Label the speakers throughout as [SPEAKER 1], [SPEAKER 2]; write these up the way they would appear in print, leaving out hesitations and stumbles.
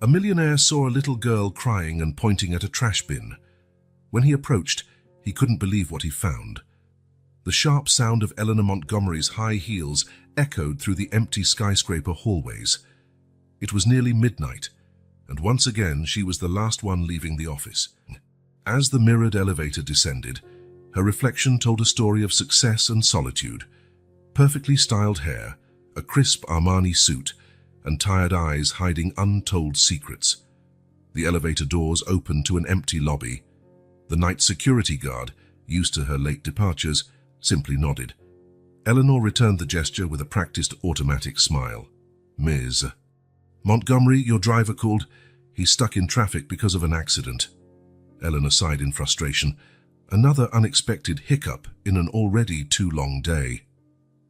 [SPEAKER 1] A millionaire saw a little girl crying and pointing at a trash bin. When he approached, he couldn't believe what he found. The sharp sound of Eleanor Montgomery's high heels echoed through the empty skyscraper hallways. It was nearly midnight, and once again she was the last one leaving the office. As the mirrored elevator descended, her reflection told a story of success and solitude. Perfectly styled hair, a crisp Armani suit, and tired eyes hiding untold secrets. The elevator doors opened to an empty lobby. The night security guard, used to her late departures, simply nodded. Eleanor returned the gesture with a practiced automatic smile. "Ms. Montgomery, your driver called. He's stuck in traffic because of an accident." Eleanor sighed in frustration. Another unexpected hiccup in an already too long day.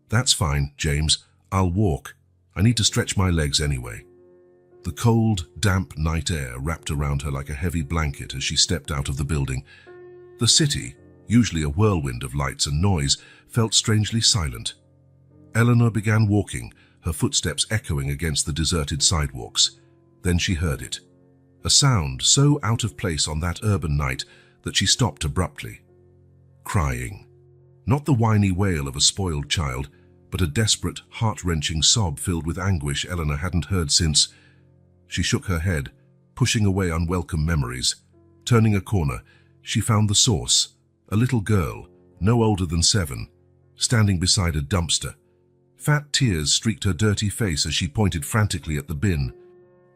[SPEAKER 1] "That's fine, James. I'll walk. I need to stretch my legs anyway." The cold, damp night air wrapped around her like a heavy blanket as she stepped out of the building. The city, usually a whirlwind of lights and noise, felt strangely silent. Eleanor began walking, her footsteps echoing against the deserted sidewalks. Then she heard it. A sound so out of place on that urban night that she stopped abruptly. Crying. Not the whiny wail of a spoiled child, but a desperate, heart-wrenching sob filled with anguish Eleanor hadn't heard since. She shook her head, pushing away unwelcome memories. Turning a corner, she found the source, a little girl, no older than 7, standing beside a dumpster. Fat tears streaked her dirty face as she pointed frantically at the bin.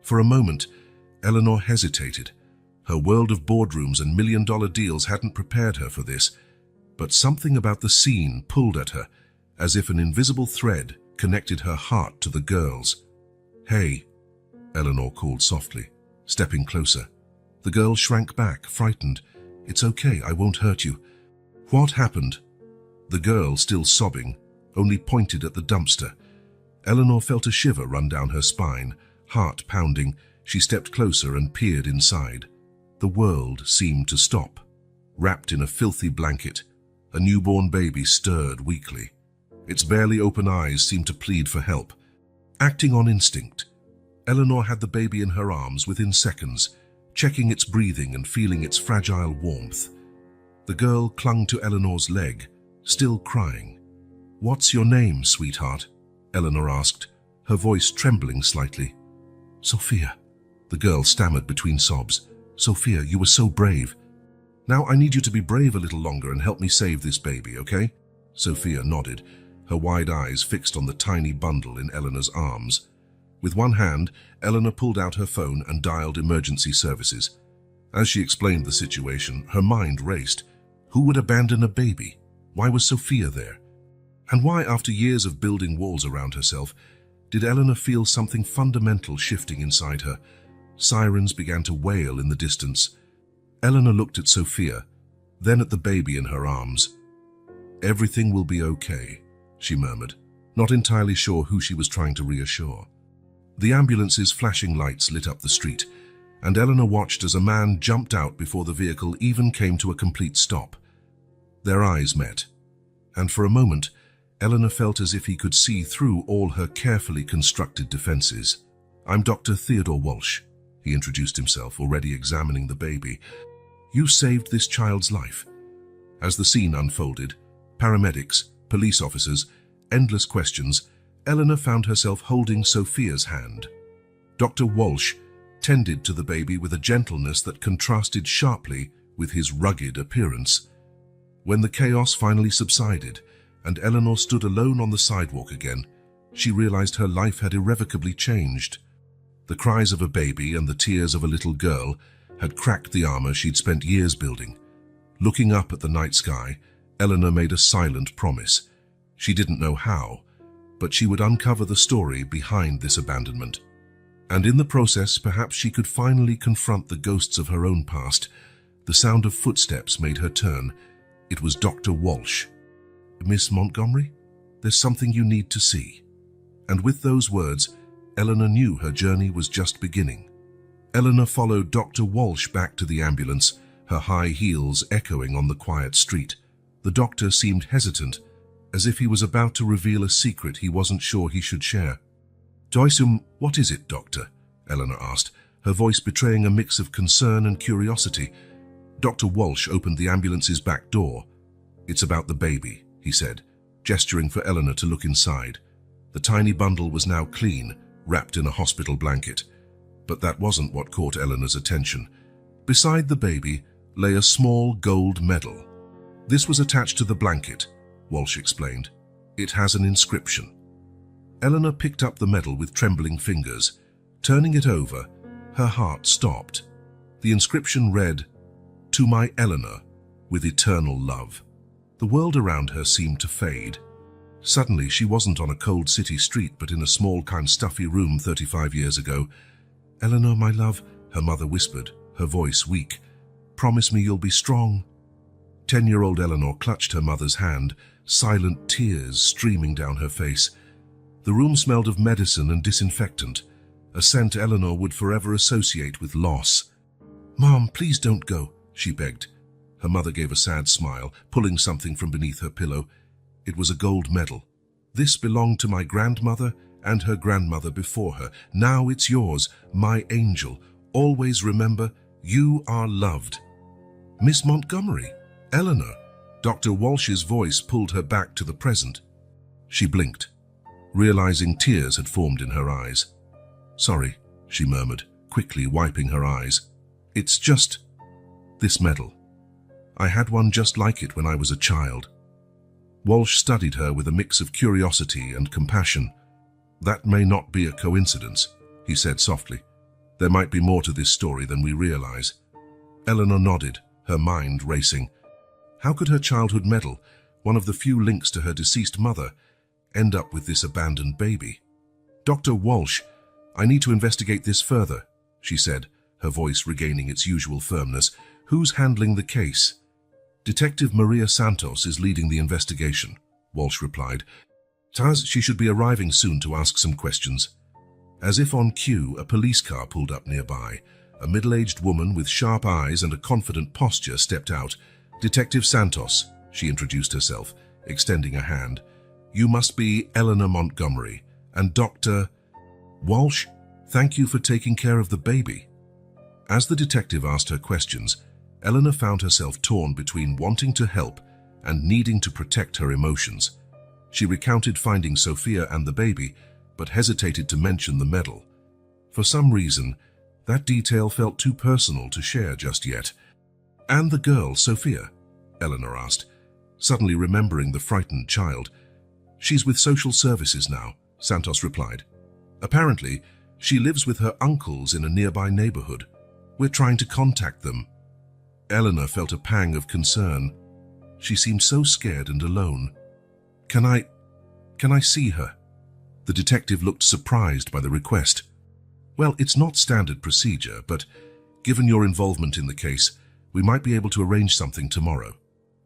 [SPEAKER 1] For a moment, Eleanor hesitated. Her world of boardrooms and million-dollar deals hadn't prepared her for this, but something about the scene pulled at her, as if an invisible thread connected her heart to the girl's. "Hey," Eleanor called softly, stepping closer. The girl shrank back, frightened. "It's okay, I won't hurt you." "What happened?" The girl, still sobbing, only pointed at the dumpster. Eleanor felt a shiver run down her spine, heart pounding. She stepped closer and peered inside. The world seemed to stop. Wrapped in a filthy blanket, a newborn baby stirred weakly. Its barely open eyes seemed to plead for help. Acting on instinct, Eleanor had the baby in her arms within seconds, checking its breathing and feeling its fragile warmth. The girl clung to Eleanor's leg, still crying. "What's your name, sweetheart?" Eleanor asked, her voice trembling slightly. "Sophia," the girl stammered between sobs. "Sophia, you were so brave. Now I need you to be brave a little longer and help me save this baby, okay?" Sophia nodded, her wide eyes fixed on the tiny bundle in Eleanor's arms. With one hand, Eleanor pulled out her phone and dialed emergency services. As she explained the situation, her mind raced. Who would abandon a baby? Why was Sophia there? And why, after years of building walls around herself, did Eleanor feel something fundamental shifting inside her? Sirens began to wail in the distance. Eleanor looked at Sophia, then at the baby in her arms. "Everything will be okay," she murmured, not entirely sure who she was trying to reassure. The ambulance's flashing lights lit up the street, and Eleanor watched as a man jumped out before the vehicle even came to a complete stop. Their eyes met, and for a moment, Eleanor felt as if he could see through all her carefully constructed defenses. "I'm Dr. Theodore Walsh," he introduced himself, already examining the baby. "You saved this child's life." As the scene unfolded, paramedics, police officers, endless questions, Eleanor found herself holding Sophia's hand. Dr. Walsh tended to the baby with a gentleness that contrasted sharply with his rugged appearance. When the chaos finally subsided, and Eleanor stood alone on the sidewalk again, she realized her life had irrevocably changed. The cries of a baby and the tears of a little girl had cracked the armor she'd spent years building. Looking up at the night sky, Eleanor made a silent promise. She didn't know how, but she would uncover the story behind this abandonment. And in the process, perhaps she could finally confront the ghosts of her own past. The sound of footsteps made her turn. It was Dr. Walsh. "Miss Montgomery, there's something you need to see." And with those words, Eleanor knew her journey was just beginning. Eleanor followed Dr. Walsh back to the ambulance, her high heels echoing on the quiet street. The doctor seemed hesitant, as if he was about to reveal a secret he wasn't sure he should share. "What is it, doctor?" Eleanor asked, her voice betraying a mix of concern and curiosity. Dr. Walsh opened the ambulance's back door. "It's about the baby," he said, gesturing for Eleanor to look inside. The tiny bundle was now clean, wrapped in a hospital blanket. But that wasn't what caught Eleanor's attention. Beside the baby lay a small gold medal. "This was attached to the blanket," Walsh explained. "It has an inscription." Eleanor picked up the medal with trembling fingers. Turning it over, her heart stopped. The inscription read, "To my Eleanor, with eternal love." The world around her seemed to fade. Suddenly, she wasn't on a cold city street, but in a small, kind, stuffy room 35 years ago. "Eleanor, my love," her mother whispered, her voice weak. "Promise me you'll be strong." 10-year-old Eleanor clutched her mother's hand, silent tears streaming down her face. The room smelled of medicine and disinfectant, a scent Eleanor would forever associate with loss. "Mom, please don't go," she begged. Her mother gave a sad smile, pulling something from beneath her pillow. It was a gold medal. "This belonged to my grandmother and her grandmother before her. Now it's yours, my angel. Always remember, you are loved." "Miss Montgomery, Eleanor." Dr. Walsh's voice pulled her back to the present. She blinked, realizing tears had formed in her eyes. "Sorry," she murmured, quickly wiping her eyes. "It's just this medal. I had one just like it when I was a child." Walsh studied her with a mix of curiosity and compassion. "That may not be a coincidence," he said softly. "There might be more to this story than we realize." Eleanor nodded, her mind racing. How could her childhood medal, one of the few links to her deceased mother, end up with this abandoned baby? "Dr. Walsh, I need to investigate this further," she said, her voice regaining its usual firmness. "Who's handling the case?" "Detective Maria Santos is leading the investigation," Walsh replied. "Taz, she should be arriving soon to ask some questions." As if on cue, a police car pulled up nearby. A middle-aged woman with sharp eyes and a confident posture stepped out. "Detective Santos," she introduced herself, extending a hand. "You must be Eleanor Montgomery. And Dr. Walsh, thank you for taking care of the baby." As the detective asked her questions, Eleanor found herself torn between wanting to help and needing to protect her emotions. She recounted finding Sophia and the baby, but hesitated to mention the medal. For some reason, that detail felt too personal to share just yet. "And the girl, Sophia?" Eleanor asked, suddenly remembering the frightened child. "She's with social services now," Santos replied. "Apparently, she lives with her uncles in a nearby neighborhood. We're trying to contact them." Eleanor felt a pang of concern. She seemed so scared and alone. Can I see her?" The detective looked surprised by the request. "Well, it's not standard procedure, but given your involvement in the case, we might be able to arrange something tomorrow."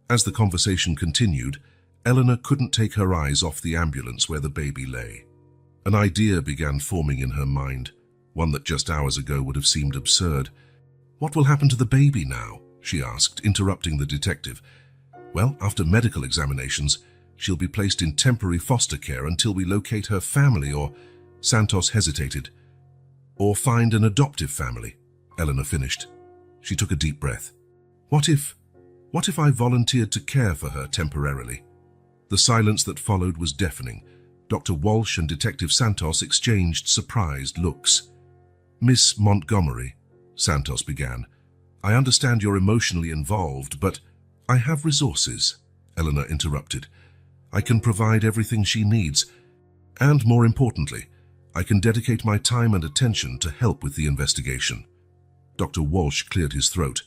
[SPEAKER 1] As the conversation continued, Eleanor couldn't take her eyes off the ambulance where the baby lay. An idea began forming in her mind, one that just hours ago would have seemed absurd. "What will happen to the baby now?" she asked, interrupting the detective. "Well, after medical examinations, she'll be placed in temporary foster care until we locate her family or—" Santos hesitated. "Or find an adoptive family," Eleanor finished. She took a deep breath. What if I volunteered to care for her temporarily?" The silence that followed was deafening. Dr. Walsh and Detective Santos exchanged surprised looks. "Miss Montgomery," Santos began, "I understand you're emotionally involved, but—" "I have resources," Eleanor interrupted. "I can provide everything she needs, and more importantly, I can dedicate my time and attention to help with the investigation." Dr. Walsh cleared his throat.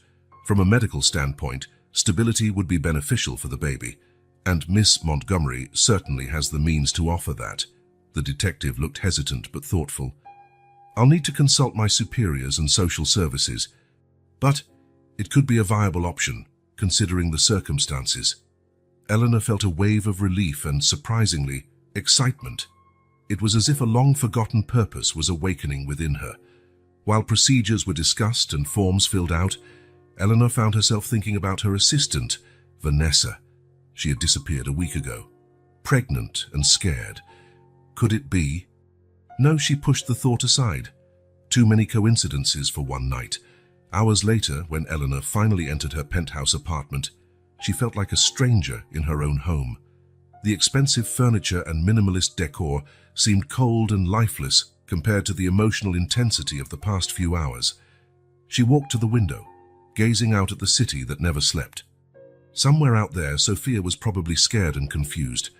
[SPEAKER 1] From a medical standpoint, stability would be beneficial for the baby, and Miss Montgomery certainly has the means to offer that. The detective looked hesitant but thoughtful. "I'll need to consult my superiors and social services, but it could be a viable option, considering the circumstances." Eleanor felt a wave of relief and, surprisingly, excitement. It was as if a long-forgotten purpose was awakening within her. While procedures were discussed and forms filled out, Eleanor found herself thinking about her assistant, Vanessa. She had disappeared a week ago, pregnant and scared. Could it be? No, she pushed the thought aside. Too many coincidences for one night. Hours later, when Eleanor finally entered her penthouse apartment, she felt like a stranger in her own home. The expensive furniture and minimalist decor seemed cold and lifeless compared to the emotional intensity of the past few hours. She walked to the window, gazing out at the city that never slept. Somewhere out there, Sophia was probably scared and confused.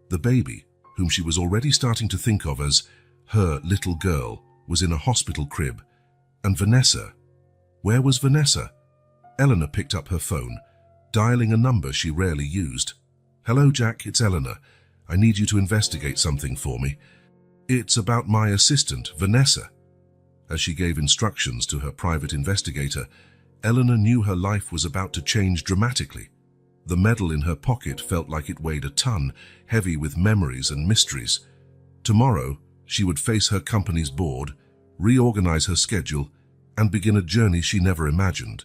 [SPEAKER 1] The baby, whom she was already starting to think of as her little girl, was in a hospital crib. And Vanessa? Where was Vanessa? Eleanor picked up her phone, dialing a number she rarely used. "Hello, Jack, it's Eleanor. I need you to investigate something for me. It's about my assistant, Vanessa." As she gave instructions to her private investigator, Eleanor knew her life was about to change dramatically. The medal in her pocket felt like it weighed a ton, heavy with memories and mysteries. Tomorrow, she would face her company's board, reorganize her schedule, and begin a journey she never imagined.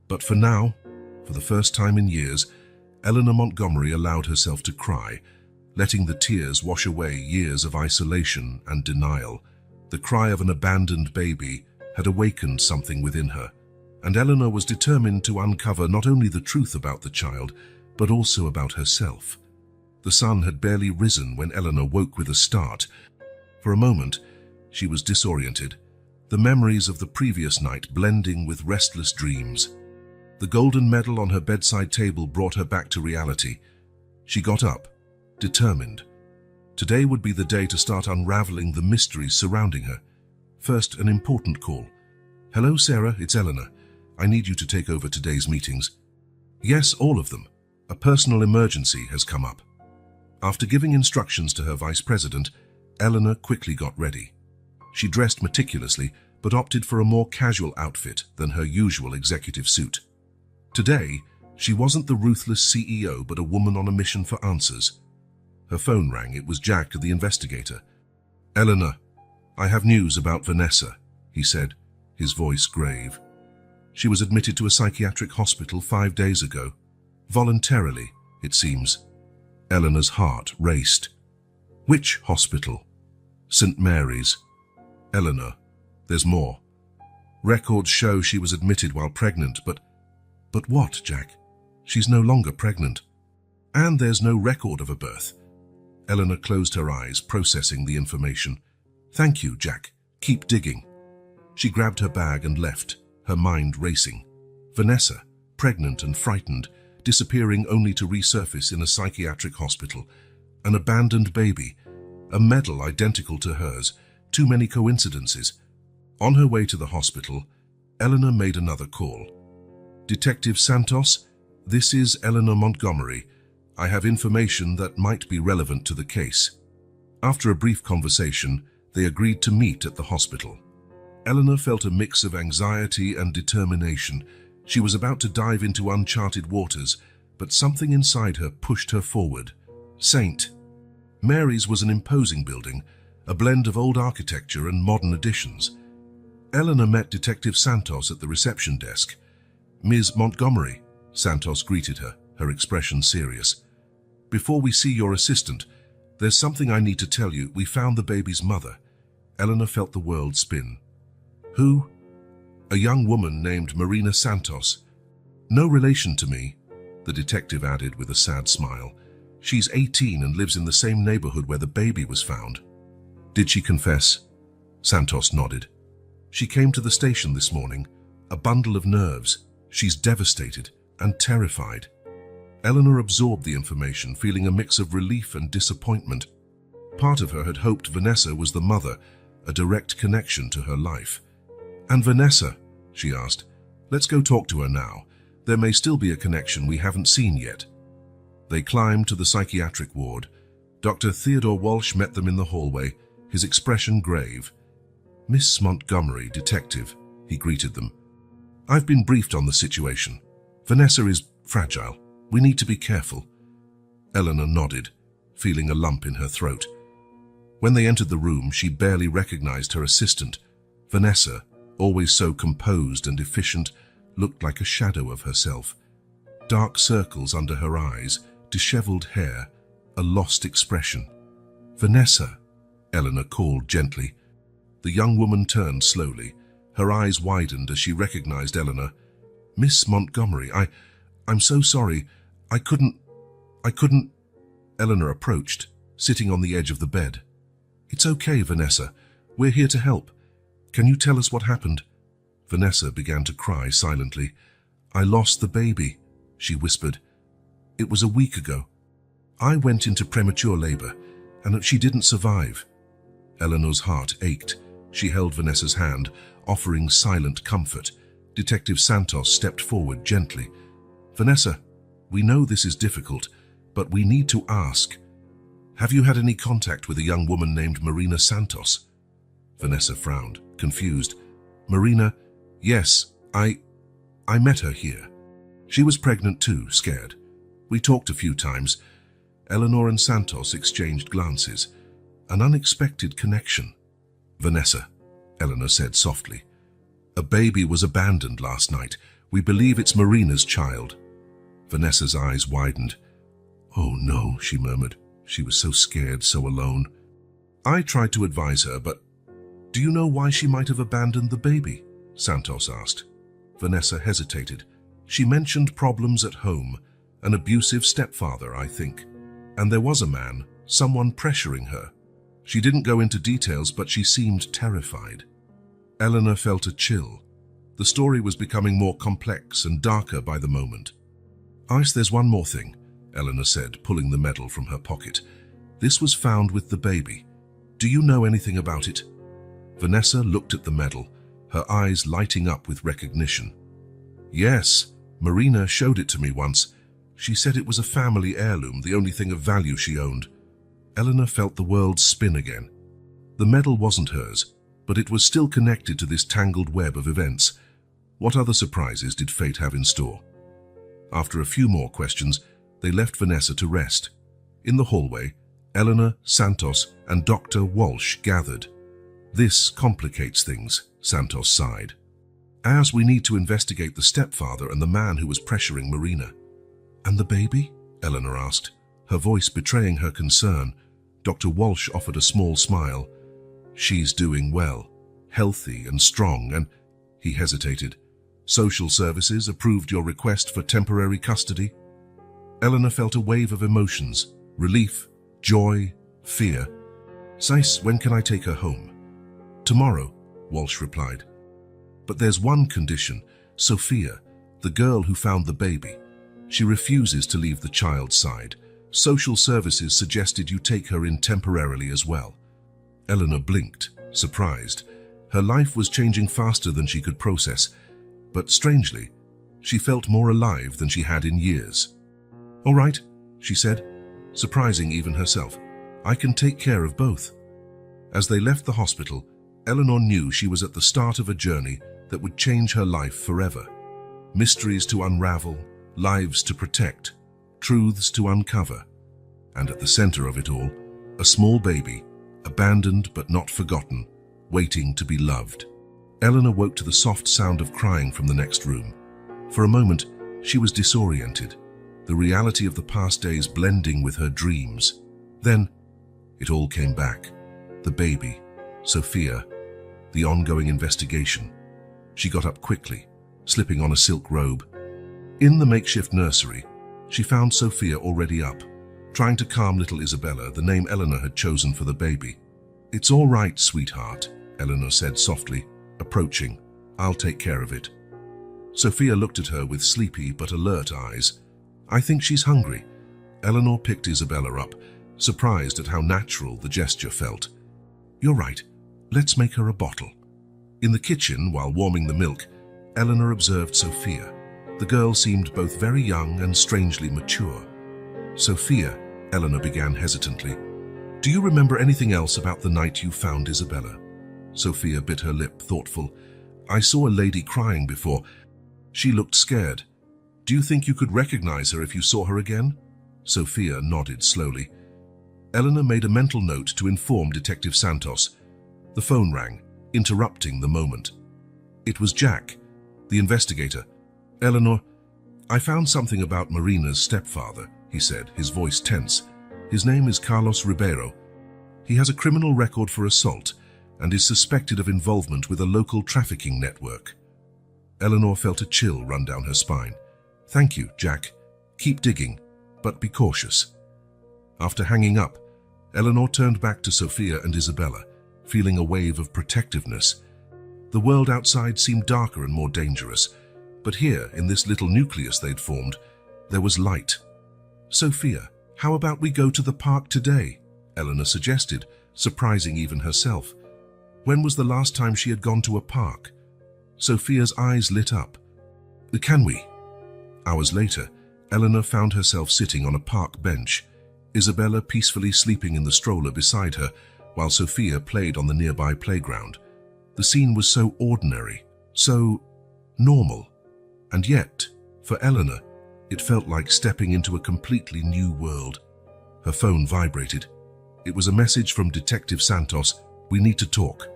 [SPEAKER 1] But for now, for the first time in years, Eleanor Montgomery allowed herself to cry, letting the tears wash away years of isolation and denial. The cry of an abandoned baby had awakened something within her, and Eleanor was determined to uncover not only the truth about the child, but also about herself. The sun had barely risen when Eleanor woke with a start. For a moment, she was disoriented, the memories of the previous night blending with restless dreams. The golden medal on her bedside table brought her back to reality. She got up, determined. Today would be the day to start unraveling the mysteries surrounding her. First, an important call. "Hello, Sarah, it's Eleanor. I need you to take over today's meetings." "Yes, all of them. A personal emergency has come up." After giving instructions to her vice president, Eleanor quickly got ready. She dressed meticulously, but opted for a more casual outfit than her usual executive suit. Today, she wasn't the ruthless CEO, but a woman on a mission for answers. Her phone rang. It was Jack, the investigator. "Eleanor, I have news about Vanessa," he said, his voice grave. "She was admitted to a psychiatric hospital 5 days ago. Voluntarily, it seems." Eleanor's heart raced. "Which hospital?" "St. Mary's." "Eleanor, there's more. Records show she was admitted while pregnant, but what, Jack? She's no longer pregnant. And there's no record of a birth." Eleanor closed her eyes, processing the information. "Thank you, Jack. Keep digging." She grabbed her bag and left, her mind racing. Vanessa, pregnant and frightened, disappearing only to resurface in a psychiatric hospital. An abandoned baby, a medal identical to hers, too many coincidences. On her way to the hospital, Eleanor made another call. "Detective Santos, this is Eleanor Montgomery. I have information that might be relevant to the case." After a brief conversation, they agreed to meet at the hospital. Eleanor felt a mix of anxiety and determination. She was about to dive into uncharted waters, but something inside her pushed her forward. St. Mary's was an imposing building, a blend of old architecture and modern additions. Eleanor met Detective Santos at the reception desk. "Ms. Montgomery," Santos greeted her, her expression serious. "Before we see your assistant, there's something I need to tell you. We found the baby's mother." Eleanor felt the world spin. "Who?" "A young woman named Marina Santos." "No relation to me," the detective added with a sad smile. "She's 18 and lives in the same neighborhood where the baby was found." "Did she confess?" Santos nodded. "She came to the station this morning, a bundle of nerves. She's devastated and terrified." Eleanor absorbed the information, feeling a mix of relief and disappointment. Part of her had hoped Vanessa was the mother, a direct connection to her life. "And Vanessa?" she asked. "Let's go talk to her now. There may still be a connection we haven't seen yet." They climbed to the psychiatric ward. Dr. Theodore Walsh met them in the hallway, his expression grave. "Miss Montgomery, detective," he greeted them. "I've been briefed on the situation. Vanessa is fragile. We need to be careful." Eleanor nodded, feeling a lump in her throat. When they entered the room, she barely recognized her assistant. Vanessa, always so composed and efficient, looked like a shadow of herself. Dark circles under her eyes, disheveled hair, a lost expression. "Vanessa," Eleanor called gently. The young woman turned slowly. Her eyes widened as she recognized Eleanor. "Miss Montgomery, I'm so sorry. I couldn't... Eleanor approached, sitting on the edge of the bed. "It's okay, Vanessa. We're here to help. Can you tell us what happened?" Vanessa began to cry silently. "I lost the baby," she whispered. "It was a week ago. I went into premature labor, and she didn't survive." Eleanor's heart ached. She held Vanessa's hand, offering silent comfort. Detective Santos stepped forward gently. "Vanessa, we know this is difficult, but we need to ask. Have you had any contact with a young woman named Marina Santos?" Vanessa frowned, confused. "Marina? Yes, I met her here. She was pregnant too, scared. We talked a few times." Eleanor and Santos exchanged glances. An unexpected connection. "Vanessa," Eleanor said softly, "a baby was abandoned last night. We believe it's Marina's child." Vanessa's eyes widened. "Oh no," she murmured. She was so scared, so alone. "I tried to advise her, but do you know why she might have abandoned the baby?" Santos asked. Vanessa hesitated. "She mentioned problems at home, an abusive stepfather, I think. And there was a man, someone pressuring her. She didn't go into details, but she seemed terrified." Eleanor felt a chill. The story was becoming more complex and darker by the moment. "Ice, there's one more thing," Eleanor said, pulling the medal from her pocket. "This was found with the baby. Do you know anything about it?" Vanessa looked at the medal, her eyes lighting up with recognition. "Yes, Marina showed it to me once. She said it was a family heirloom, the only thing of value she owned." Eleanor felt the world spin again. The medal wasn't hers, but it was still connected to this tangled web of events. What other surprises did fate have in store? After a few more questions, they left Vanessa to rest. In the hallway, Eleanor, Santos, and Dr. Walsh gathered. "This complicates things," Santos sighed. "As we need to investigate the stepfather and the man who was pressuring Marina." "And the baby?" Eleanor asked, her voice betraying her concern. Dr. Walsh offered a small smile. "She's doing well, healthy and strong, and..." He hesitated. "Social services approved your request for temporary custody?" Eleanor felt a wave of emotions: relief, joy, fear. "Sis, when can I take her home?" "Tomorrow," Walsh replied. "But there's one condition. Sophia, the girl who found the baby. She refuses to leave the child's side. Social services suggested you take her in temporarily as well." Eleanor blinked, surprised. Her life was changing faster than she could process, but strangely, she felt more alive than she had in years. "All right," she said, surprising even herself. "I can take care of both." As they left the hospital, Eleanor knew she was at the start of a journey that would change her life forever. Mysteries to unravel, lives to protect, truths to uncover. And at the center of it all, a small baby, abandoned but not forgotten, waiting to be loved. Eleanor woke to the soft sound of crying from the next room. For a moment, she was disoriented, the reality of the past days blending with her dreams. Then, it all came back. The baby, Sophia, the ongoing investigation. She got up quickly, slipping on a silk robe. In the makeshift nursery, she found Sophia already up, trying to calm little Isabella, the name Eleanor had chosen for the baby. "It's all right, sweetheart," Eleanor said softly, approaching. "I'll take care of it." Sophia looked at her with sleepy but alert eyes. "I think she's hungry." Eleanor picked Isabella up, surprised at how natural the gesture felt. "You're right. Let's make her a bottle." In the kitchen, while warming the milk, Eleanor observed Sophia. The girl seemed both very young and strangely mature. "Sophia," Eleanor began hesitantly, "do you remember anything else about the night you found Isabella?" Sophia bit her lip, thoughtful. "I saw a lady crying before. She looked scared. Do you think you could recognize her if you saw her again?" Sophia nodded slowly. Eleanor made a mental note to inform Detective Santos. The phone rang, interrupting the moment. It was Jack, the investigator. "Eleanor, I found something about Marina's stepfather," he said, his voice tense. "His name is Carlos Ribeiro. He has a criminal record for assault, and is suspected of involvement with a local trafficking network. Eleanor felt a chill run down her spine. Thank you, Jack. Keep digging, but be cautious. After hanging up, Eleanor turned back to Sophia and Isabella, feeling a wave of protectiveness. The world outside seemed darker and more dangerous, but here, in this little nucleus they'd formed, there was light. Sophia, how about we go to the park today? Eleanor suggested, surprising even herself. When was the last time she had gone to a park? Sophia's eyes lit up. Can we? Hours later, Eleanor found herself sitting on a park bench, Isabella peacefully sleeping in the stroller beside her, while Sophia played on the nearby playground. The scene was so ordinary, so normal, and yet, for Eleanor, it felt like stepping into a completely new world. Her phone vibrated. It was a message from Detective Santos. We need to talk.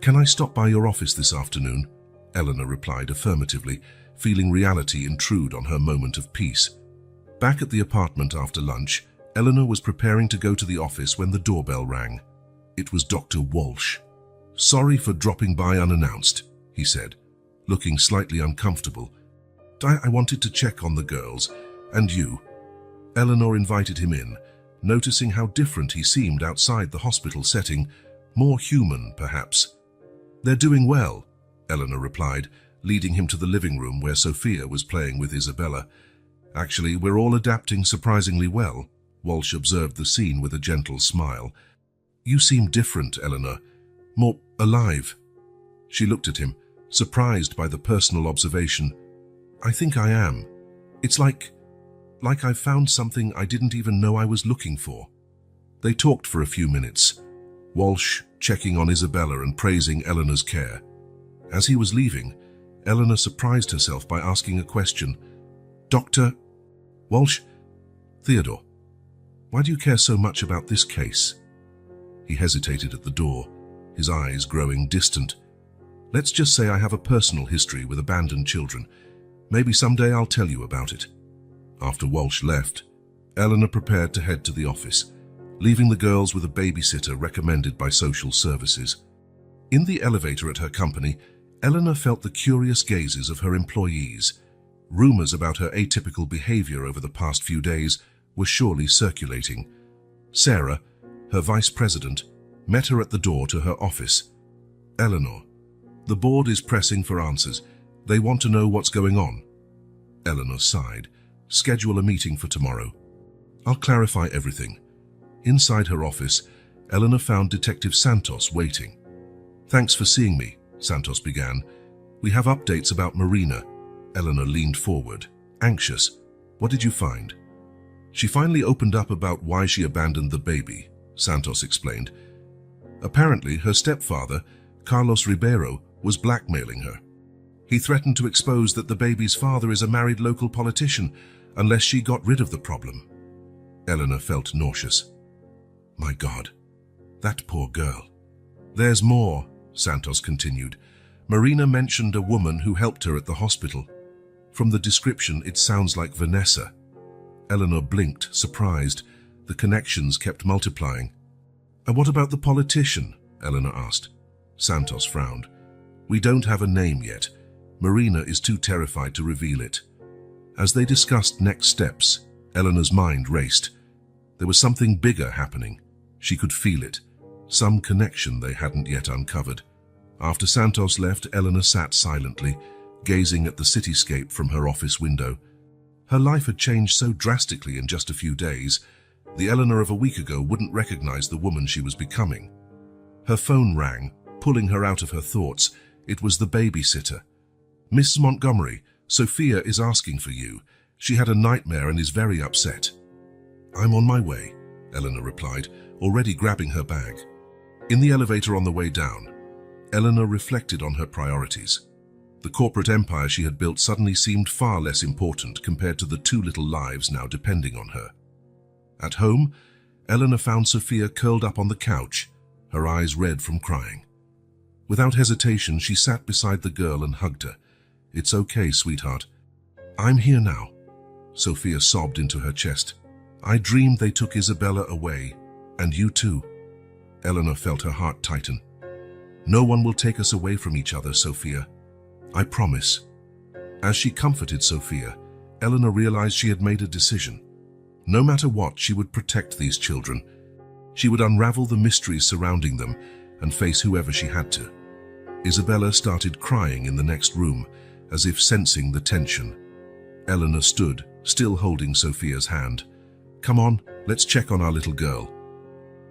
[SPEAKER 1] Can I stop by your office this afternoon? Eleanor replied affirmatively, feeling reality intrude on her moment of peace. Back at the apartment after lunch, Eleanor was preparing to go to the office when the doorbell rang. It was Dr. Walsh. Sorry for dropping by unannounced, he said, looking slightly uncomfortable. I wanted to check on the girls, and you. Eleanor invited him in, noticing how different he seemed outside the hospital setting, more human, perhaps. They're doing well, Eleanor replied, leading him to the living room where Sophia was playing with Isabella. Actually, we're all adapting surprisingly well, Walsh observed the scene with a gentle smile. You seem different, Eleanor, more alive. She looked at him, surprised by the personal observation. I think I am. It's like I've found something I didn't even know I was looking for. They talked for a few minutes, Walsh checking on Isabella and praising Eleanor's care. As he was leaving, Eleanor surprised herself by asking a question. Dr. Walsh? Theodore, why do you care so much about this case? He hesitated at the door, his eyes growing distant. Let's just say I have a personal history with abandoned children. Maybe someday I'll tell you about it. After Walsh left, Eleanor prepared to head to the office, leaving the girls with a babysitter recommended by social services. In the elevator at her company, Eleanor felt the curious gazes of her employees. Rumors about her atypical behavior over the past few days were surely circulating. Sarah, her vice president, met her at the door to her office. Eleanor, the board is pressing for answers. They want to know what's going on. Eleanor sighed. Schedule a meeting for tomorrow. I'll clarify everything. Inside her office, Eleanor found Detective Santos waiting. Thanks for seeing me, Santos began. We have updates about Marina. Eleanor leaned forward, anxious. What did you find? She finally opened up about why she abandoned the baby, Santos explained. Apparently, her stepfather, Carlos Ribeiro, was blackmailing her. He threatened to expose that the baby's father is a married local politician unless she got rid of the problem. Eleanor felt nauseous. My God, that poor girl. There's more, Santos continued. Marina mentioned a woman who helped her at the hospital. From the description, it sounds like Vanessa. Eleanor blinked, surprised. The connections kept multiplying. And what about the politician? Eleanor asked. Santos frowned. We don't have a name yet. Marina is too terrified to reveal it. As they discussed next steps, Eleanor's mind raced. There was something bigger happening. She could feel it. Some connection they hadn't yet uncovered. After Santos left, Eleanor sat silently, gazing at the cityscape from her office window. Her life had changed so drastically in just a few days. The Eleanor of a week ago wouldn't recognize the woman she was becoming. Her phone rang, pulling her out of her thoughts. It was the babysitter. Miss Montgomery, Sophia is asking for you. She had a nightmare and is very upset. I'm on my way, Eleanor replied, already grabbing her bag. In the elevator on the way down, Eleanor reflected on her priorities. The corporate empire she had built suddenly seemed far less important compared to the two little lives now depending on her. At home, Eleanor found Sophia curled up on the couch, her eyes red from crying. Without hesitation, she sat beside the girl and hugged her. It's okay, sweetheart. I'm here now. Sophia sobbed into her chest. I dreamed they took Isabella away, and you too. Eleanor felt her heart tighten. No one will take us away from each other, Sophia. I promise. As she comforted Sophia, Eleanor realized she had made a decision. No matter what, she would protect these children. She would unravel the mysteries surrounding them and face whoever she had to. Isabella started crying in the next room, as if sensing the tension. Eleanor stood, still holding Sophia's hand. Come on, let's check on our little girl.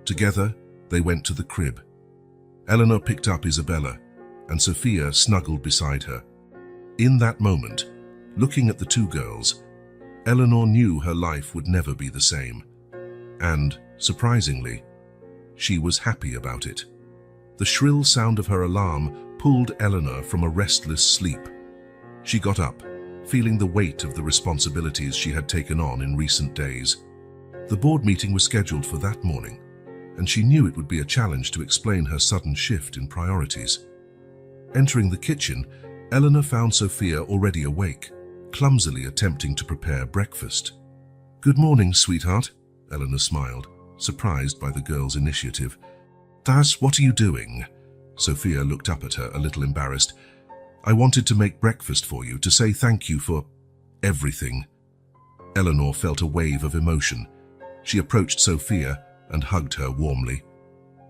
[SPEAKER 1] Together, they went to the crib. Eleanor picked up Isabella, and Sophia snuggled beside her. In that moment, looking at the two girls, Eleanor knew her life would never be the same. And, surprisingly, she was happy about it. The shrill sound of her alarm pulled Eleanor from a restless sleep. She got up, feeling the weight of the responsibilities she had taken on in recent days. The board meeting was scheduled for that morning, and she knew it would be a challenge to explain her sudden shift in priorities. Entering the kitchen, Eleanor found Sophia already awake, clumsily attempting to prepare breakfast. Good morning, sweetheart, Eleanor smiled, surprised by the girl's initiative. Das, what are you doing? Sophia looked up at her, a little embarrassed. I wanted to make breakfast for you, to say thank you for everything. Eleanor felt a wave of emotion. She approached Sophia and hugged her warmly.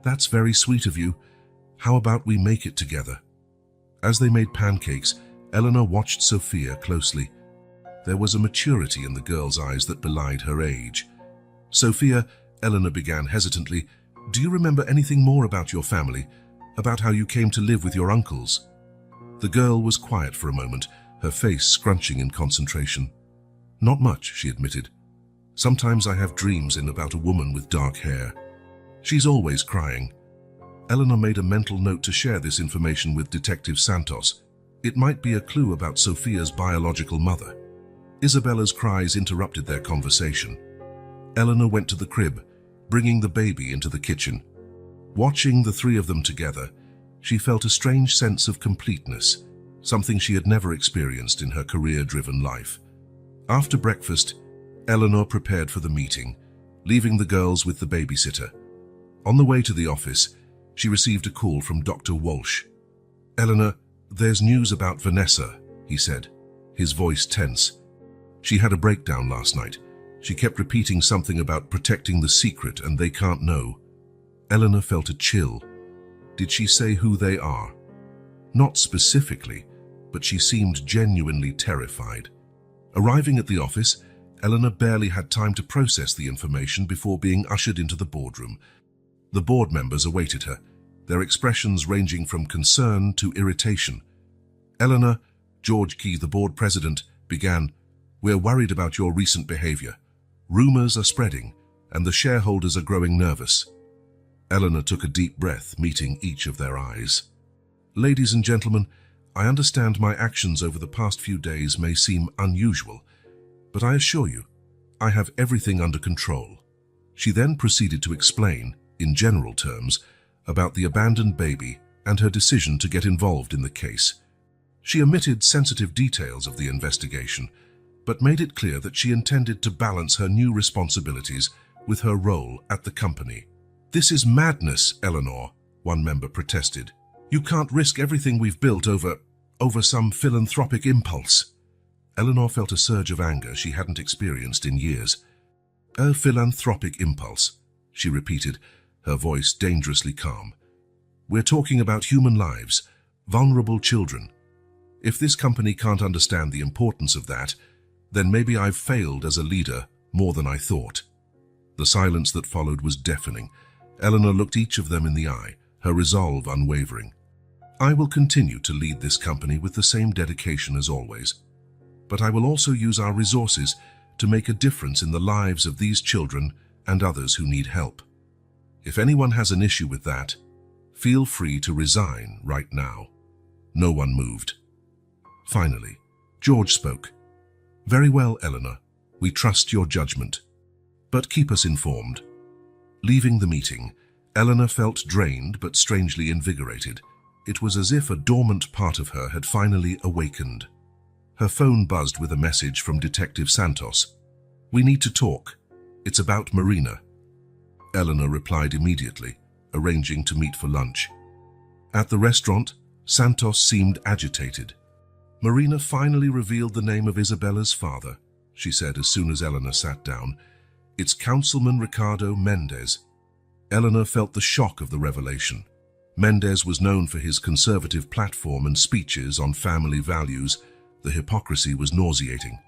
[SPEAKER 1] That's very sweet of you. How about we make it together? As they made pancakes, Eleanor watched Sophia closely. There was a maturity in the girl's eyes that belied her age. Sophia, Eleanor began hesitantly, do you remember anything more about your family, about how you came to live with your uncles? The girl was quiet for a moment, her face scrunching in concentration. Not much, she admitted. Sometimes I have dreams about a woman with dark hair. She's always crying. Eleanor made a mental note to share this information with Detective Santos. It might be a clue about Sophia's biological mother. Isabella's cries interrupted their conversation. Eleanor went to the crib, bringing the baby into the kitchen. Watching the three of them together, she felt a strange sense of completeness, something she had never experienced in her career-driven life. After breakfast, Eleanor prepared for the meeting, leaving the girls with the babysitter. On the way to the office, she received a call from Dr. Walsh. Eleanor, there's news about Vanessa, he said, his voice tense. She had a breakdown last night. She kept repeating something about protecting the secret and they can't know. Eleanor felt a chill. Did she say who they are? Not specifically, but she seemed genuinely terrified. Arriving at the office, Eleanor barely had time to process the information before being ushered into the boardroom. The board members awaited her, their expressions ranging from concern to irritation. Eleanor, George Key, the board president, began, We're worried about your recent behavior. Rumors are spreading, and the shareholders are growing nervous. Eleanor took a deep breath, meeting each of their eyes. Ladies and gentlemen, I understand my actions over the past few days may seem unusual, but I assure you, I have everything under control. She then proceeded to explain, in general terms, about the abandoned baby and her decision to get involved in the case. She omitted sensitive details of the investigation, but made it clear that she intended to balance her new responsibilities with her role at the company. This is madness, Eleanor, one member protested. You can't risk everything we've built over some philanthropic impulse. Eleanor felt a surge of anger she hadn't experienced in years. A philanthropic impulse, she repeated, her voice dangerously calm. We're talking about human lives, vulnerable children. If this company can't understand the importance of that, then maybe I've failed as a leader more than I thought. The silence that followed was deafening. Eleanor looked each of them in the eye, her resolve unwavering. I will continue to lead this company with the same dedication as always, but I will also use our resources to make a difference in the lives of these children and others who need help. If anyone has an issue with that, feel free to resign right now. No one moved. Finally, George spoke. Very well, Eleanor. We trust your judgment. But keep us informed. Leaving the meeting, Eleanor felt drained but strangely invigorated. It was as if a dormant part of her had finally awakened. Her phone buzzed with a message from Detective Santos. We need to talk. It's about Marina. Eleanor replied immediately, arranging to meet for lunch. At the restaurant, Santos seemed agitated. "Marina finally revealed the name of Isabella's father," she said as soon as Eleanor sat down. "It's Councilman Ricardo Mendez." Eleanor felt the shock of the revelation. Mendez was known for his conservative platform and speeches on family values. The hypocrisy was nauseating.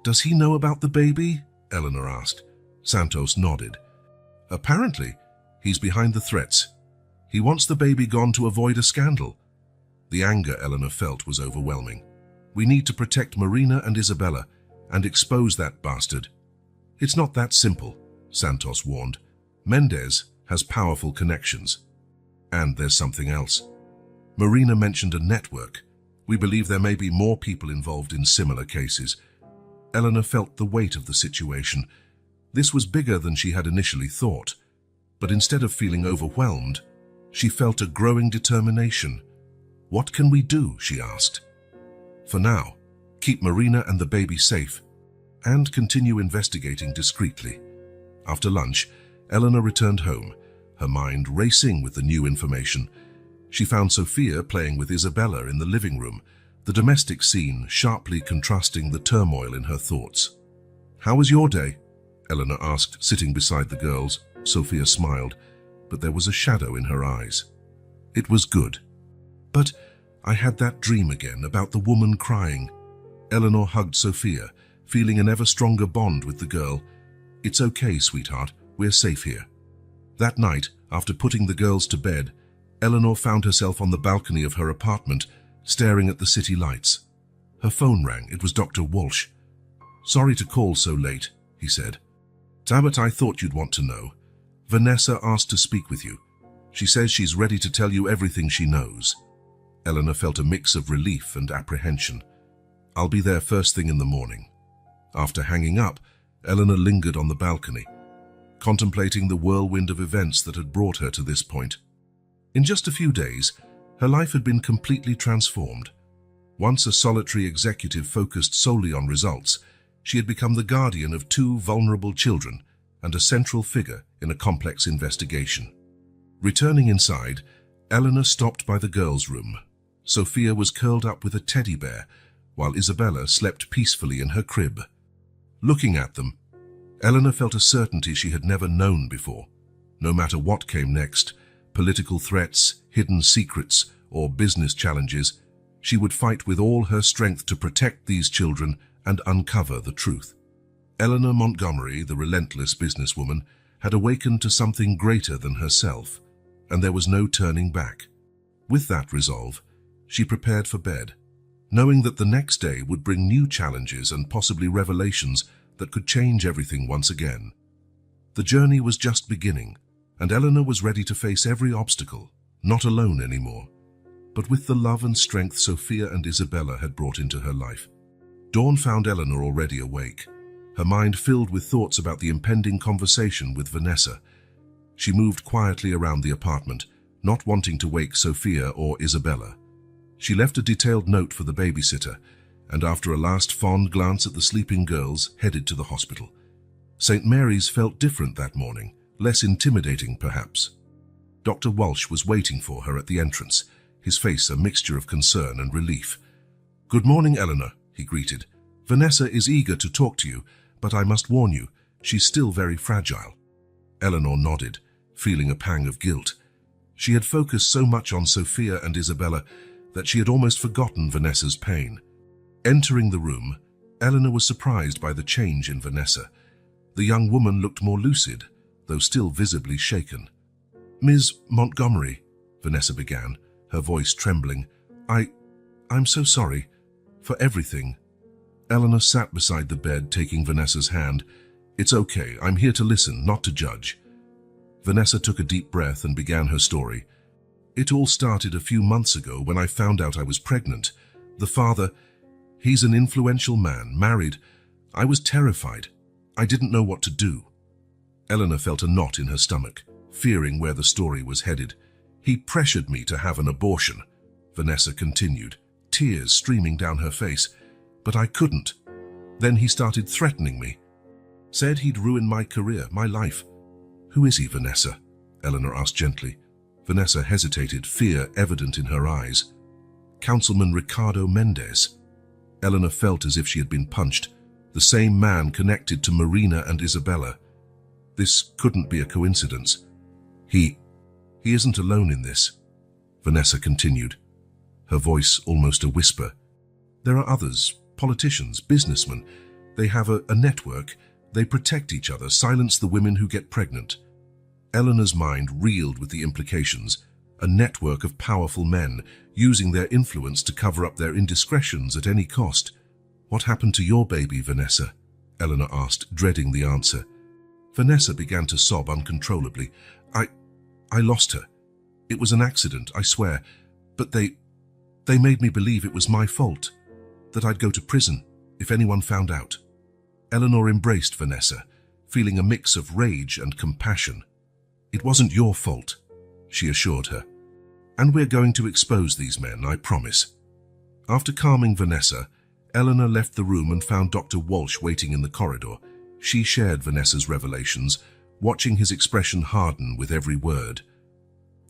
[SPEAKER 1] "Does he know about the baby?" Eleanor asked. Santos nodded. "Apparently, he's behind the threats. He wants the baby gone to avoid a scandal." The anger Eleanor felt was overwhelming. "We need to protect Marina and Isabella and expose that bastard." "It's not that simple," Santos warned. "Mendez has powerful connections. And there's something else. Marina mentioned a network. We believe there may be more people involved in similar cases." Eleanor felt the weight of the situation. This was bigger than she had initially thought. But instead of feeling overwhelmed, she felt a growing determination. "What can we do?" she asked. "For now, keep Marina and the baby safe and continue investigating discreetly." After lunch, Eleanor returned home, her mind racing with the new information. She found Sophia playing with Isabella in the living room, the domestic scene sharply contrasting the turmoil in her thoughts. "How was your day?" Eleanor asked, sitting beside the girls. Sophia smiled, but there was a shadow in her eyes. "It was good. But I had that dream again about the woman crying." Eleanor hugged Sophia, feeling an ever stronger bond with the girl. "It's okay, sweetheart. We're safe here." That night, after putting the girls to bed, Eleanor found herself on the balcony of her apartment, staring at the city lights. Her phone rang. It was Dr. Walsh. "Sorry to call so late," he said. "Tabit, I thought you'd want to know. Vanessa asked to speak with you. She says she's ready to tell you everything she knows." Eleanor felt a mix of relief and apprehension. "I'll be there first thing in the morning." After hanging up, Eleanor lingered on the balcony, contemplating the whirlwind of events that had brought her to this point. In just a few days, her life had been completely transformed. Once a solitary executive focused solely on results, she had become the guardian of two vulnerable children and a central figure in a complex investigation. Returning inside, Eleanor stopped by the girls' room. Sophia was curled up with a teddy bear, while Isabella slept peacefully in her crib. Looking at them, Eleanor felt a certainty she had never known before. No matter what came next, political threats, hidden secrets, or business challenges, she would fight with all her strength to protect these children and uncover the truth. Eleanor Montgomery, the relentless businesswoman, had awakened to something greater than herself, and there was no turning back. With that resolve, she prepared for bed, knowing that the next day would bring new challenges and possibly revelations that could change everything once again. The journey was just beginning, and Eleanor was ready to face every obstacle, not alone anymore, but with the love and strength Sophia and Isabella had brought into her life. Dawn found Eleanor already awake, her mind filled with thoughts about the impending conversation with Vanessa. She moved quietly around the apartment, not wanting to wake Sophia or Isabella. She left a detailed note for the babysitter, and after a last fond glance at the sleeping girls, headed to the hospital. St. Mary's felt different that morning, less intimidating perhaps. Dr. Walsh was waiting for her at the entrance, his face a mixture of concern and relief. "Good morning, Eleanor," he greeted. "Vanessa is eager to talk to you, but I must warn you, she's still very fragile." Eleanor nodded, feeling a pang of guilt. She had focused so much on Sophia and Isabella that she had almost forgotten Vanessa's pain. Entering the room, Eleanor was surprised by the change in Vanessa. The young woman looked more lucid, though still visibly shaken. "Ms. Montgomery," Vanessa began, her voice trembling, I'm so sorry for everything." Eleanor sat beside the bed, taking Vanessa's hand. "It's okay, I'm here to listen, not to judge." Vanessa took a deep breath and began her story. "It all started a few months ago when I found out I was pregnant. The father, he's an influential man, married. I was terrified. I didn't know what to do." Eleanor felt a knot in her stomach, fearing where the story was headed. "He pressured me to have an abortion," Vanessa continued, tears streaming down her face. "But I couldn't. Then he started threatening me. Said he'd ruin my career, my life." "Who is he, Vanessa?" Eleanor asked gently. Vanessa hesitated, fear evident in her eyes. Councilman Ricardo Mendez. Eleanor felt as if she had been punched. The same man connected to Marina and Isabella. This couldn't be a coincidence. He isn't alone in this, Vanessa continued, her voice almost a whisper. There are others, politicians, businessmen. They have a network. They protect each other, silence the women who get pregnant. Eleanor's mind reeled with the implications. A network of powerful men, using their influence to cover up their indiscretions at any cost. What happened to your baby, Vanessa? Eleanor asked, dreading the answer. Vanessa began to sob uncontrollably. I lost her. It was an accident, I swear. But they made me believe it was my fault. That I'd go to prison if anyone found out. Eleanor embraced Vanessa, feeling a mix of rage and compassion. It wasn't your fault, she assured her. And we're going to expose these men, I promise. After calming Vanessa, Eleanor left the room and found Dr. Walsh waiting in the corridor. She shared Vanessa's revelations, watching his expression harden with every word.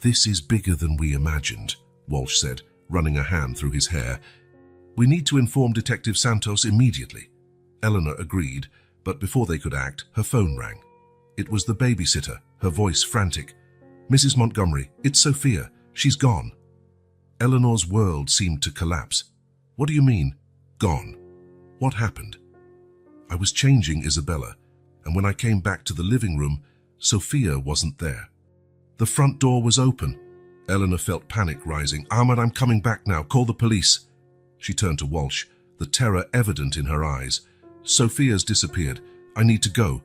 [SPEAKER 1] This is bigger than we imagined, Walsh said, running a hand through his hair. We need to inform Detective Santos immediately. Eleanor agreed, but before they could act, her phone rang. It was the babysitter, her voice frantic. Mrs. Montgomery, it's Sophia. She's gone. Eleanor's world seemed to collapse. What do you mean, gone? What happened? I was changing Isabella, and when I came back to the living room, Sophia wasn't there. The front door was open. Eleanor felt panic rising. Ahmed, I'm coming back now. Call the police. She turned to Walsh, the terror evident in her eyes. Sophia's disappeared. I need to go.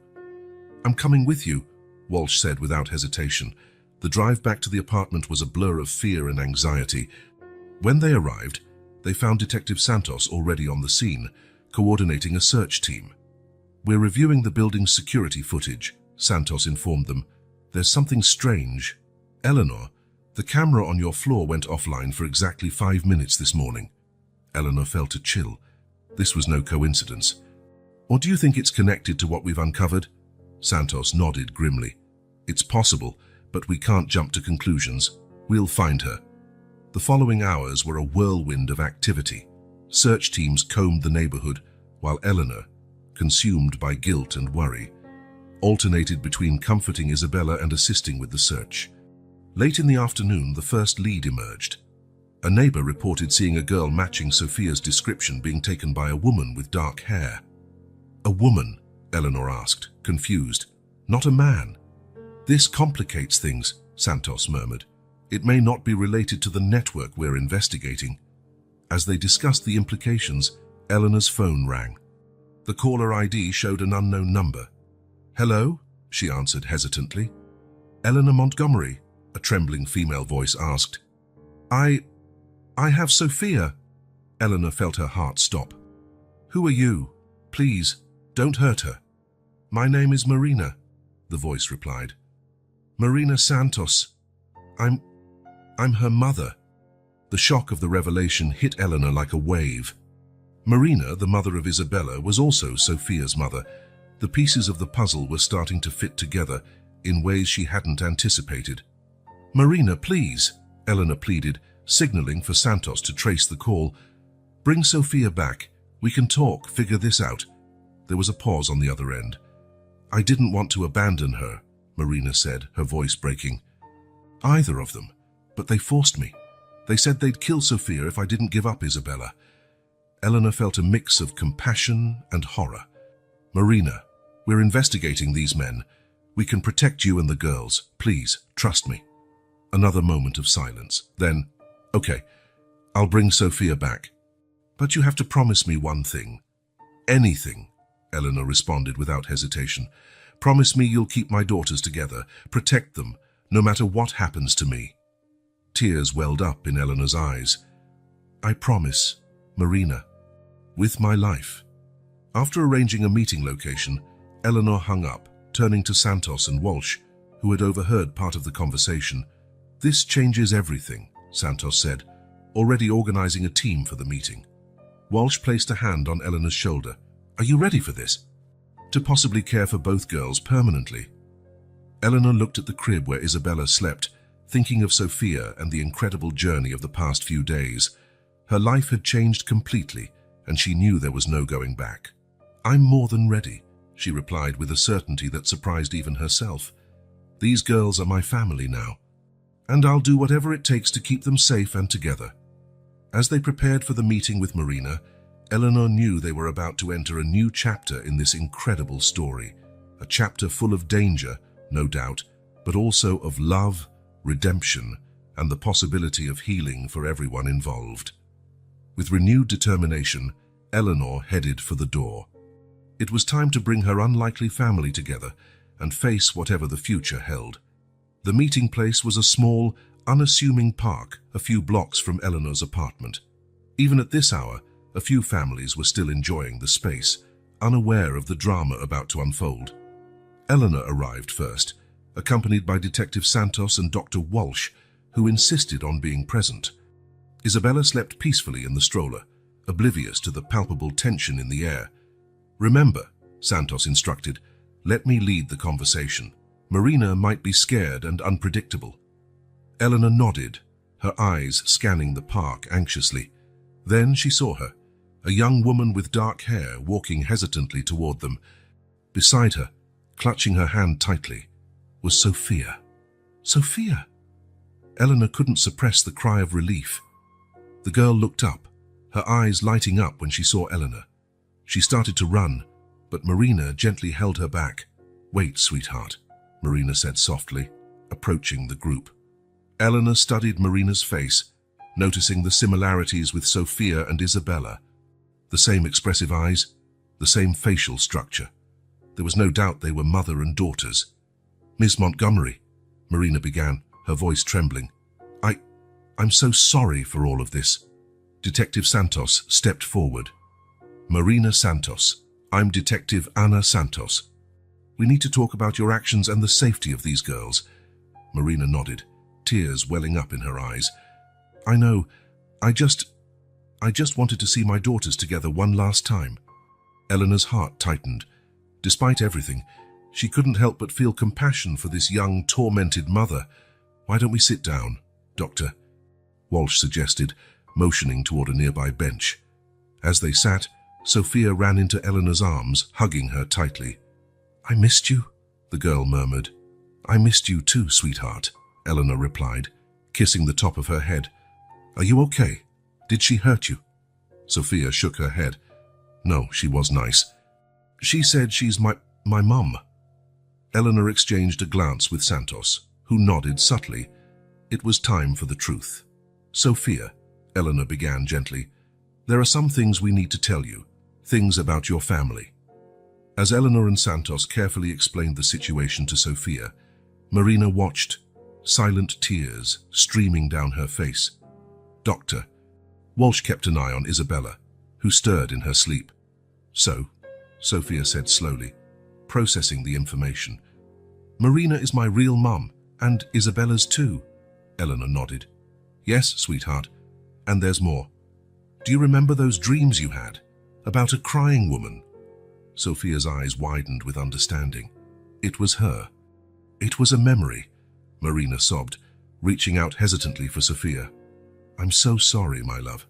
[SPEAKER 1] I'm coming with you, Walsh said without hesitation. The drive back to the apartment was a blur of fear and anxiety. When they arrived, they found Detective Santos already on the scene, coordinating a search team. We're reviewing the building's security footage, Santos informed them. There's something strange. Eleanor, the camera on your floor went offline for exactly 5 minutes this morning. Eleanor felt a chill. This was no coincidence. Or do you think it's connected to what we've uncovered? Santos nodded grimly. It's possible, but we can't jump to conclusions. We'll find her. The following hours were a whirlwind of activity. Search teams combed the neighborhood, while Eleanor, consumed by guilt and worry, alternated between comforting Isabella and assisting with the search. Late in the afternoon, the first lead emerged. A neighbor reported seeing a girl matching Sophia's description being taken by a woman with dark hair. A woman? Eleanor asked, confused. Not a man. This complicates things, Santos murmured. It may not be related to the network we're investigating. As they discussed the implications, Eleanor's phone rang. The caller ID showed an unknown number. Hello? She answered hesitantly. Eleanor Montgomery, a trembling female voice asked. I have Sophia. Eleanor felt her heart stop. Who are you? Please, don't hurt her. My name is Marina, the voice replied. Marina Santos. I'm her mother. The shock of the revelation hit Eleanor like a wave. Marina, the mother of Isabella, was also Sophia's mother. The pieces of the puzzle were starting to fit together in ways she hadn't anticipated. Marina, please, Eleanor pleaded, signaling for Santos to trace the call. Bring Sophia back. We can talk, figure this out. There was a pause on the other end. I didn't want to abandon her, Marina said, her voice breaking. Either of them, but they forced me. They said they'd kill Sophia if I didn't give up Isabella. Eleanor felt a mix of compassion and horror. Marina, we're investigating these men. We can protect you and the girls. Please, trust me. Another moment of silence. Then, okay, I'll bring Sophia back. But you have to promise me one thing. Anything, Eleanor responded without hesitation. Promise me you'll keep my daughters together, protect them, no matter what happens to me. Tears welled up in Eleanor's eyes. I promise, Marina, with my life. After arranging a meeting location, Eleanor hung up, turning to Santos and Walsh, who had overheard part of the conversation. This changes everything, Santos said, already organizing a team for the meeting. Walsh placed a hand on Eleanor's shoulder. Are you ready for this? To possibly care for both girls permanently. Eleanor looked at the crib where Isabella slept, thinking of Sophia and the incredible journey of the past few days. Her life had changed completely, and she knew there was no going back. "I'm more than ready," she replied with a certainty that surprised even herself. "These girls are my family now, and I'll do whatever it takes to keep them safe and together." As they prepared for the meeting with Marina, Eleanor knew they were about to enter a new chapter in this incredible story. A chapter full of danger, no doubt, but also of love, redemption, and the possibility of healing for everyone involved. With renewed determination, Eleanor headed for the door. It was time to bring her unlikely family together and face whatever the future held. The meeting place was a small, unassuming park a few blocks from Eleanor's apartment. Even at this hour, a few families were still enjoying the space, unaware of the drama about to unfold. Eleanor arrived first, accompanied by Detective Santos and Dr. Walsh, who insisted on being present. Isabella slept peacefully in the stroller, oblivious to the palpable tension in the air. "Remember," Santos instructed, "let me lead the conversation. Marina might be scared and unpredictable." Eleanor nodded, her eyes scanning the park anxiously. Then she saw her, a young woman with dark hair walking hesitantly toward them. Beside her, clutching her hand tightly, was Sophia. Sophia! Eleanor couldn't suppress the cry of relief. The girl looked up, her eyes lighting up when she saw Eleanor. She started to run, but Marina gently held her back. "Wait, sweetheart," Marina said softly, approaching the group. Eleanor studied Marina's face, noticing the similarities with Sophia and Isabella. The same expressive eyes, the same facial structure. There was no doubt they were mother and daughters. "Miss Montgomery," Marina began, her voice trembling. I'm so sorry for all of this." Detective Santos stepped forward. "Marina Santos, I'm Detective Ana Santos. We need to talk about your actions and the safety of these girls." Marina nodded, tears welling up in her eyes. "I know. I just wanted to see my daughters together one last time." Eleanor's heart tightened. Despite everything, she couldn't help but feel compassion for this young, tormented mother. "Why don't we sit down, Doctor?" Walsh suggested, motioning toward a nearby bench. As they sat, Sophia ran into Eleanor's arms, hugging her tightly. "I missed you," the girl murmured. "I missed you too, sweetheart," Eleanor replied, kissing the top of her head. "Are you okay? Did she hurt you?" Sophia shook her head. "No, she was nice. She said she's my mum." Eleanor exchanged a glance with Santos, who nodded subtly. It was time for the truth. "Sophia," Eleanor began gently, "there are some things we need to tell you, things about your family." As Eleanor and Santos carefully explained the situation to Sophia, Marina watched, silent tears streaming down her face. "Doctor," Walsh kept an eye on Isabella, who stirred in her sleep. "So," Sophia said slowly, processing the information. "Marina is my real mum, and Isabella's too." Eleanor nodded. "Yes, sweetheart, and there's more. Do you remember those dreams you had, about a crying woman?" Sophia's eyes widened with understanding. It was her. "It was a memory," Marina sobbed, reaching out hesitantly for Sophia. "I'm so sorry, my love.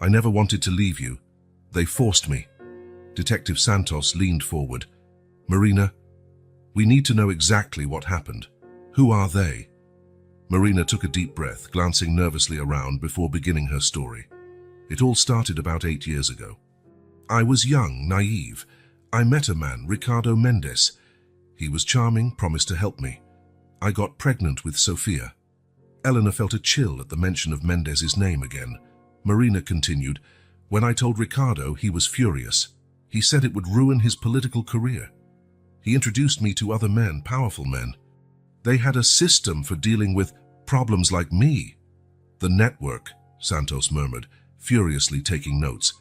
[SPEAKER 1] I never wanted to leave you. They forced me." Detective Santos leaned forward. "Marina, we need to know exactly what happened. Who are they?" Marina took a deep breath, glancing nervously around before beginning her story. "It all started about 8 years ago. I was young, naive. I met a man, Ricardo Mendes. He was charming, promised to help me. I got pregnant with Sophia." Eleanor felt a chill at the mention of Mendes's name again. Marina continued, "When I told Ricardo, he was furious. He said it would ruin his political career. He introduced me to other men, powerful men. They had a system for dealing with problems like me." "The network," Santos murmured, furiously taking notes.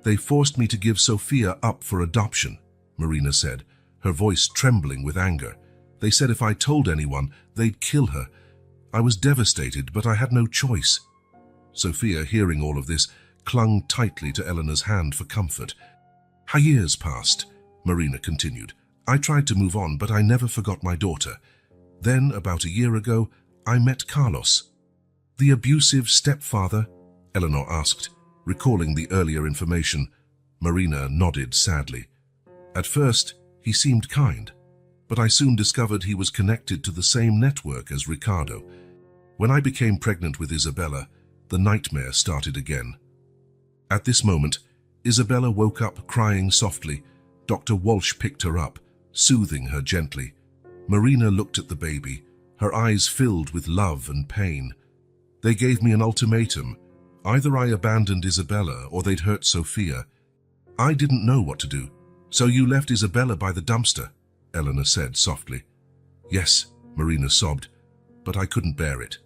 [SPEAKER 1] "They forced me to give Sophia up for adoption," Marina said, her voice trembling with anger. "They said if I told anyone, they'd kill her. I was devastated, but I had no choice." Sophia, hearing all of this, clung tightly to Eleanor's hand for comfort. "Years passed," Marina continued. "I tried to move on, but I never forgot my daughter. Then, about a year ago, I met Carlos. The abusive stepfather? Eleanor asked, recalling the earlier information. Marina nodded sadly. At first, he seemed kind, but I soon discovered he was connected to the same network as Ricardo. When I became pregnant with Isabella, the nightmare started again. At this moment, Isabella woke up crying softly. Dr. Walsh picked her up, soothing her gently. Marina looked at the baby, her eyes filled with love and pain. They gave me an ultimatum. Either I abandoned Isabella or they'd hurt Sophia. I didn't know what to do. So you left Isabella by the dumpster, Eleanor said softly. Yes, Marina sobbed, but I couldn't bear it.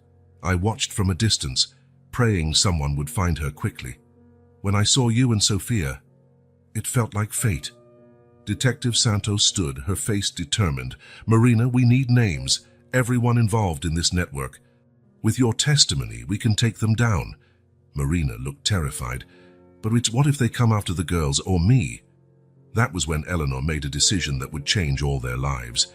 [SPEAKER 1] I watched from a distance, praying someone would find her quickly. When I saw you and Sophia, it felt like fate. Detective Santos stood, her face determined. Marina, we need names, everyone involved in this network. With your testimony, we can take them down. Marina looked terrified. But what if they come after the girls or me? That was when Eleanor made a decision that would change all their lives.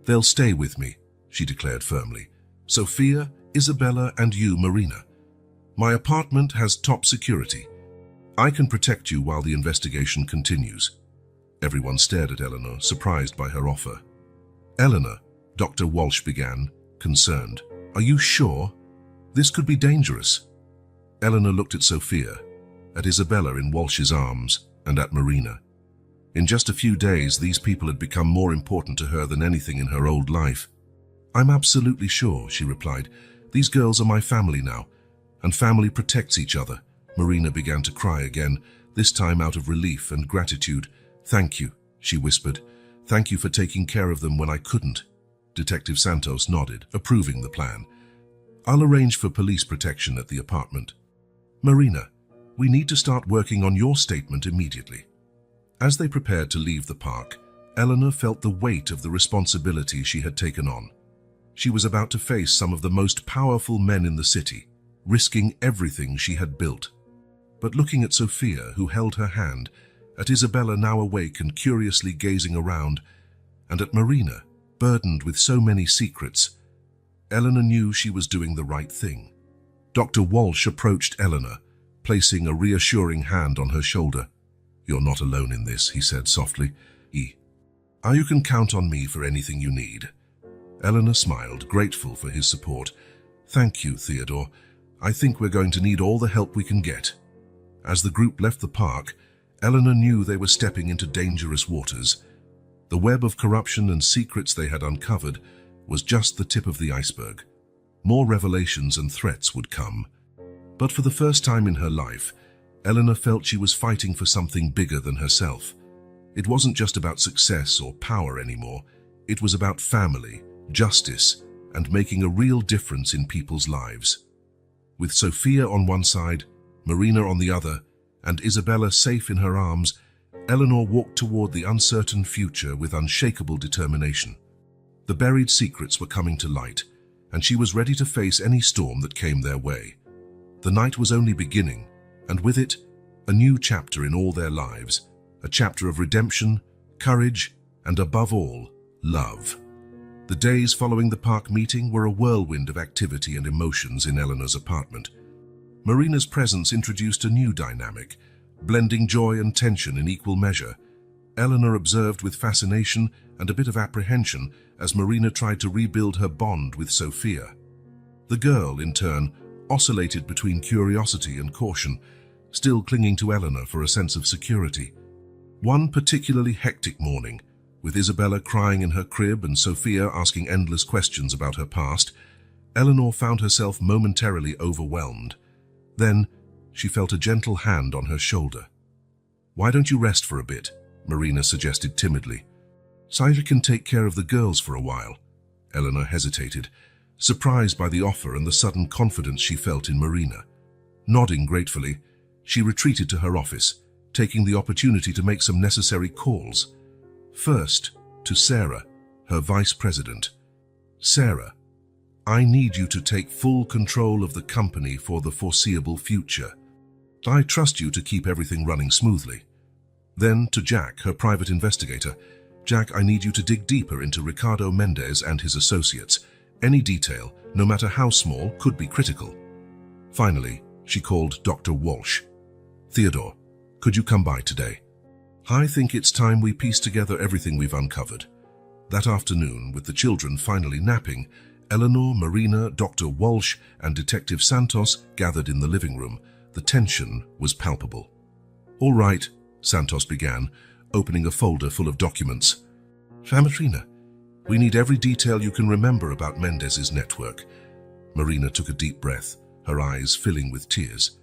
[SPEAKER 1] They'll stay with me, she declared firmly. Sophia, Isabella, and you, Marina. My apartment has top security. I can protect you while the investigation continues. Everyone stared at Eleanor, surprised by her offer. Eleanor, Dr. Walsh began, concerned. Are you sure? This could be dangerous. Eleanor looked at Sophia, at Isabella in Walsh's arms, and at Marina. In just a few days, these people had become more important to her than anything in her old life. I'm absolutely sure, she replied. These girls are my family now, and family protects each other. Marina began to cry again, this time out of relief and gratitude. Thank you, she whispered. Thank you for taking care of them when I couldn't. Detective Santos nodded, approving the plan. I'll arrange for police protection at the apartment. Marina, we need to start working on your statement immediately. As they prepared to leave the park, Eleanor felt the weight of the responsibility she had taken on. She was about to face some of the most powerful men in the city, risking everything she had built. But looking at Sophia, who held her hand, at Isabella now awake and curiously gazing around, and at Marina, burdened with so many secrets, Eleanor knew she was doing the right thing. Dr. Walsh approached Eleanor, placing a reassuring hand on her shoulder. You're not alone in this, he said softly. You can count on me for anything you need. Eleanor smiled, grateful for his support. Thank you, Theodore. I think we're going to need all the help we can get. As the group left the park, Eleanor knew they were stepping into dangerous waters. The web of corruption and secrets they had uncovered was just the tip of the iceberg. More revelations and threats would come. But for the first time in her life, Eleanor felt she was fighting for something bigger than herself. It wasn't just about success or power anymore. It was about family, justice, and making a real difference in people's lives. With Sophia on one side, Marina on the other, and Isabella safe in her arms, Eleanor walked toward the uncertain future with unshakable determination. The buried secrets were coming to light, and she was ready to face any storm that came their way. The night was only beginning, and with it, a new chapter in all their lives, a chapter of redemption, courage, and above all, love. The days following the park meeting were a whirlwind of activity and emotions in Eleanor's apartment. Marina's presence introduced a new dynamic, blending joy and tension in equal measure. Eleanor observed with fascination and a bit of apprehension as Marina tried to rebuild her bond with Sophia. The girl, in turn, oscillated between curiosity and caution, still clinging to Eleanor for a sense of security. One particularly hectic morning, with Isabella crying in her crib and Sophia asking endless questions about her past, Eleanor found herself momentarily overwhelmed. Then, she felt a gentle hand on her shoulder. "Why don't you rest for a bit?" Marina suggested timidly. "Cyril can take care of the girls for a while." Eleanor hesitated, surprised by the offer and the sudden confidence she felt in Marina. Nodding gratefully, she retreated to her office, taking the opportunity to make some necessary calls. First, to Sarah, her vice president. "Sarah, I need you to take full control of the company for the foreseeable future. I trust you to keep everything running smoothly." Then to Jack, her private investigator. "Jack, I need you to dig deeper into Ricardo Mendez and his associates. Any detail, no matter how small, could be critical. Finally, she called Dr. Walsh. "Theodore, could you come by today? I think it's time we piece together everything we've uncovered." That afternoon, with the children finally napping, Eleanor, Marina, Dr. Walsh, and Detective Santos gathered in the living room. The tension was palpable. "All right," Santos began, opening a folder full of documents. "Marina, we need every detail you can remember about Mendez's network." Marina took a deep breath, her eyes filling with tears.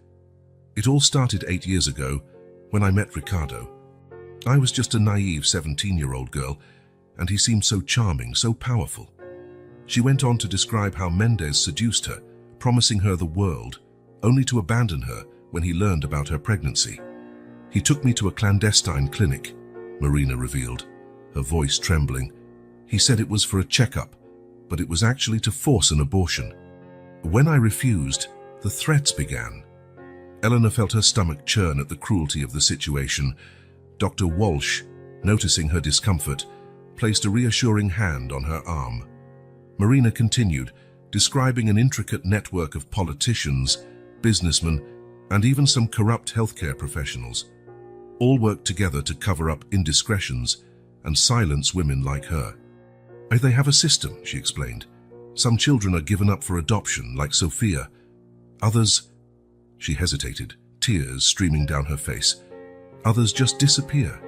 [SPEAKER 1] "It all started 8 years ago, when I met Ricardo. I was just a naive 17-year-old girl, and he seemed so charming, so powerful." She went on to describe how Mendez seduced her, promising her the world, only to abandon her when he learned about her pregnancy. "He took me to a clandestine clinic," Marina revealed, her voice trembling. "He said it was for a checkup, but it was actually to force an abortion. When I refused, the threats began." Eleanor felt her stomach churn at the cruelty of the situation. Dr. Walsh, noticing her discomfort, placed a reassuring hand on her arm. Marina continued, describing an intricate network of politicians, businessmen, and even some corrupt healthcare professionals. All worked together to cover up indiscretions and silence women like her. "They have a system," she explained. "Some children are given up for adoption, like Sophia. Others—" She hesitated, tears streaming down her face. "Others just disappear."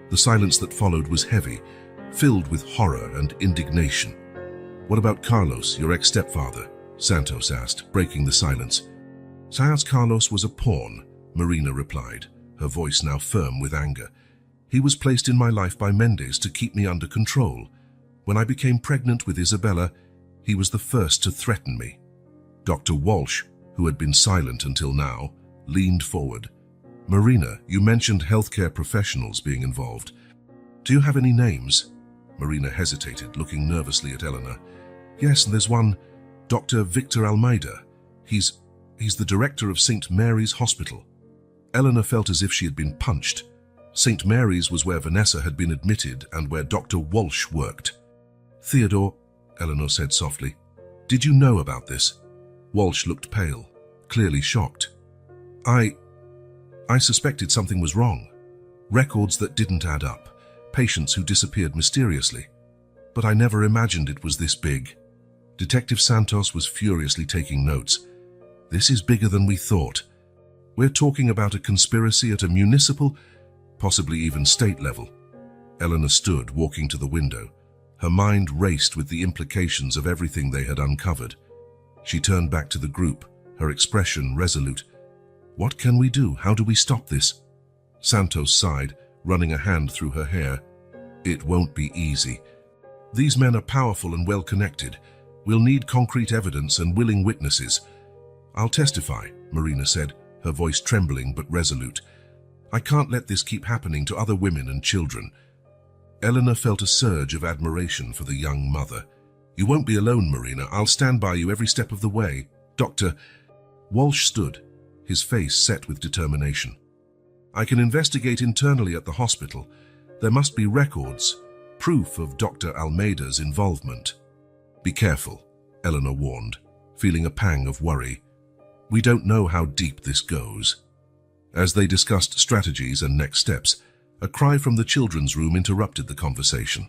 [SPEAKER 1] The silence that followed was heavy, filled with horror and indignation. "What about Carlos, your ex-stepfather?" Santos asked, breaking the silence. "Sayas Carlos was a pawn," Marina replied, her voice now firm with anger. "He was placed in my life by Mendez to keep me under control. When I became pregnant with Isabella, he was the first to threaten me." Dr. Walsh, who had been silent until now, leaned forward. "Marina, you mentioned healthcare professionals being involved. Do you have any names?" Marina hesitated, looking nervously at Eleanor. "Yes, there's one, Dr. Victor Almeida. He's the director of St. Mary's Hospital." Eleanor felt as if she had been punched. St. Mary's was where Vanessa had been admitted and where Dr. Walsh worked. "Theodore," Eleanor said softly, "did you know about this?" Walsh looked pale, clearly shocked. I suspected something was wrong. Records that didn't add up, patients who disappeared mysteriously. But I never imagined it was this big." Detective Santos was furiously taking notes. "This is bigger than we thought. We're talking about a conspiracy at a municipal, possibly even state level." Eleanor stood, walking to the window. Her mind raced with the implications of everything they had uncovered. She turned back to the group, her expression resolute. "What can we do? How do we stop this?" Santos sighed, running a hand through her hair. "It won't be easy. These men are powerful and well-connected. We'll need concrete evidence and willing witnesses." "I'll testify," Marina said, her voice trembling but resolute. "I can't let this keep happening to other women and children." Eleanor felt a surge of admiration for the young mother. "You won't be alone, Marina. I'll stand by you every step of the way." Dr. Walsh stood, his face set with determination. "I can investigate internally at the hospital. There must be records, proof of Dr. Almeida's involvement." "Be careful," Eleanor warned, feeling a pang of worry. "We don't know how deep this goes." As they discussed strategies and next steps, a cry from the children's room interrupted the conversation.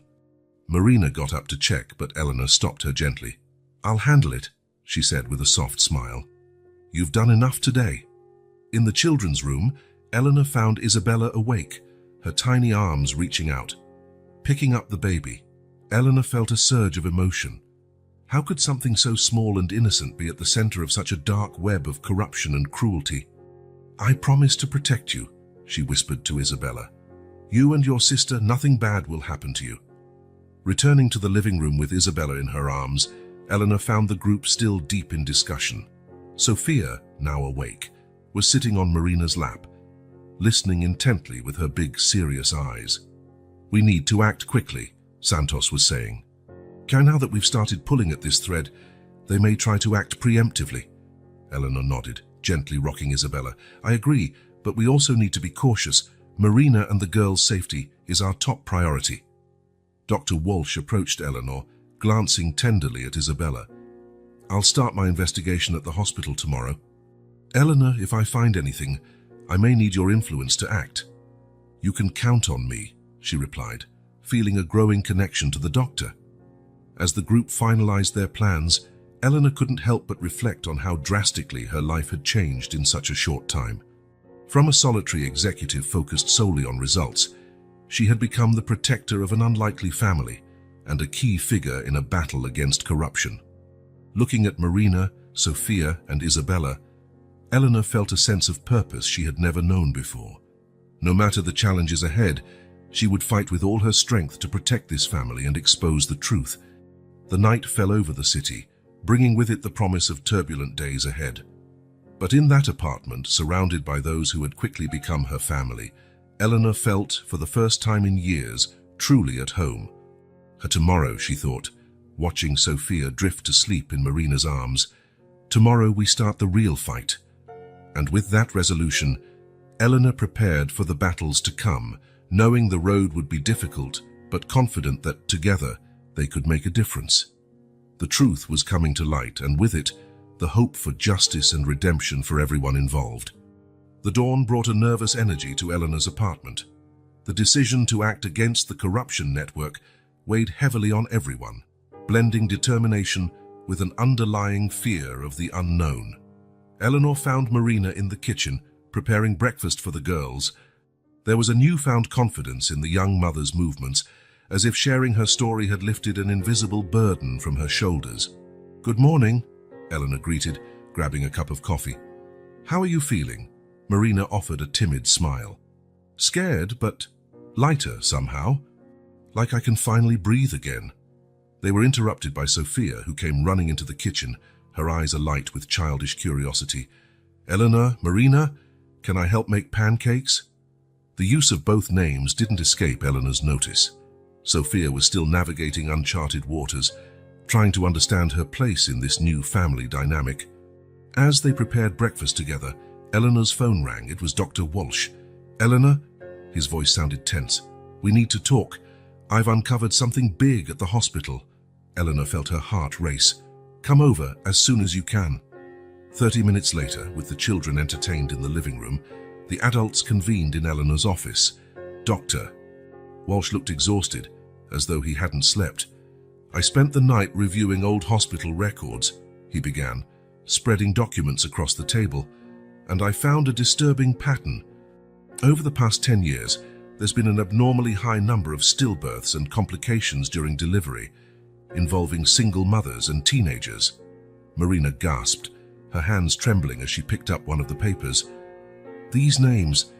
[SPEAKER 1] Marina got up to check, but Eleanor stopped her gently. "I'll handle it," she said with a soft smile. "You've done enough today." In the children's room, Eleanor found Isabella awake, her tiny arms reaching out. Picking up the baby, Eleanor felt a surge of emotion. How could something so small and innocent be at the center of such a dark web of corruption and cruelty? "I promise to protect you," she whispered to Isabella. "You and your sister, nothing bad will happen to you." Returning to the living room with Isabella in her arms, Eleanor found the group still deep in discussion. Sophia, now awake, was sitting on Marina's lap, listening intently with her big, serious eyes. "We need to act quickly," Santos was saying. "Now that we've started pulling at this thread, they may try to act preemptively." Eleanor nodded, gently rocking Isabella. "I agree, but we also need to be cautious. Marina and the girls' safety is our top priority." Dr. Walsh approached Eleanor, glancing tenderly at Isabella. "I'll start my investigation at the hospital tomorrow. Eleanor, if I find anything, I may need your influence to act." "You can count on me," she replied, feeling a growing connection to the doctor. As the group finalized their plans, Eleanor couldn't help but reflect on how drastically her life had changed in such a short time. From a solitary executive focused solely on results, she had become the protector of an unlikely family and a key figure in a battle against corruption. Looking at Marina, Sophia, and Isabella, Eleanor felt a sense of purpose she had never known before. No matter the challenges ahead, she would fight with all her strength to protect this family and expose the truth. The night fell over the city, bringing with it the promise of turbulent days ahead. But in that apartment, surrounded by those who had quickly become her family, Eleanor felt, for the first time in years, truly at home. Her tomorrow, she thought, watching Sophia drift to sleep in Marina's arms. Tomorrow we start the real fight. And with that resolution, Eleanor prepared for the battles to come, knowing the road would be difficult, but confident that together they could make a difference. The truth was coming to light, and with it, the hope for justice and redemption for everyone involved. The dawn brought a nervous energy to Eleanor's apartment. The decision to act against the corruption network weighed heavily on everyone, blending determination with an underlying fear of the unknown. Eleanor found Marina in the kitchen, preparing breakfast for the girls. There was a newfound confidence in the young mother's movements, as if sharing her story had lifted an invisible burden from her shoulders. "Good morning," Eleanor greeted, grabbing a cup of coffee. "How are you feeling?" Marina offered a timid smile. "Scared, but lighter somehow. Like I can finally breathe again." They were interrupted by Sophia, who came running into the kitchen, her eyes alight with childish curiosity. "Eleanor, Marina, can I help make pancakes?" The use of both names didn't escape Eleanor's notice. Sophia was still navigating uncharted waters, trying to understand her place in this new family dynamic. As they prepared breakfast together, Eleanor's phone rang. It was Dr. Walsh. "Eleanor?" His voice sounded tense. "We need to talk. I've uncovered something big at the hospital." Eleanor felt her heart race. "Come over as soon as you can." 30 minutes later, with the children entertained in the living room, the adults convened in Eleanor's office. "Doctor." Walsh looked exhausted, as though he hadn't slept. "I spent the night reviewing old hospital records," he began, spreading documents across the table, "and I found a disturbing pattern. Over the past 10 years, there's been an abnormally high number of stillbirths and complications during delivery, involving single mothers and teenagers." Marina gasped, her hands trembling as she picked up one of the papers. "These names,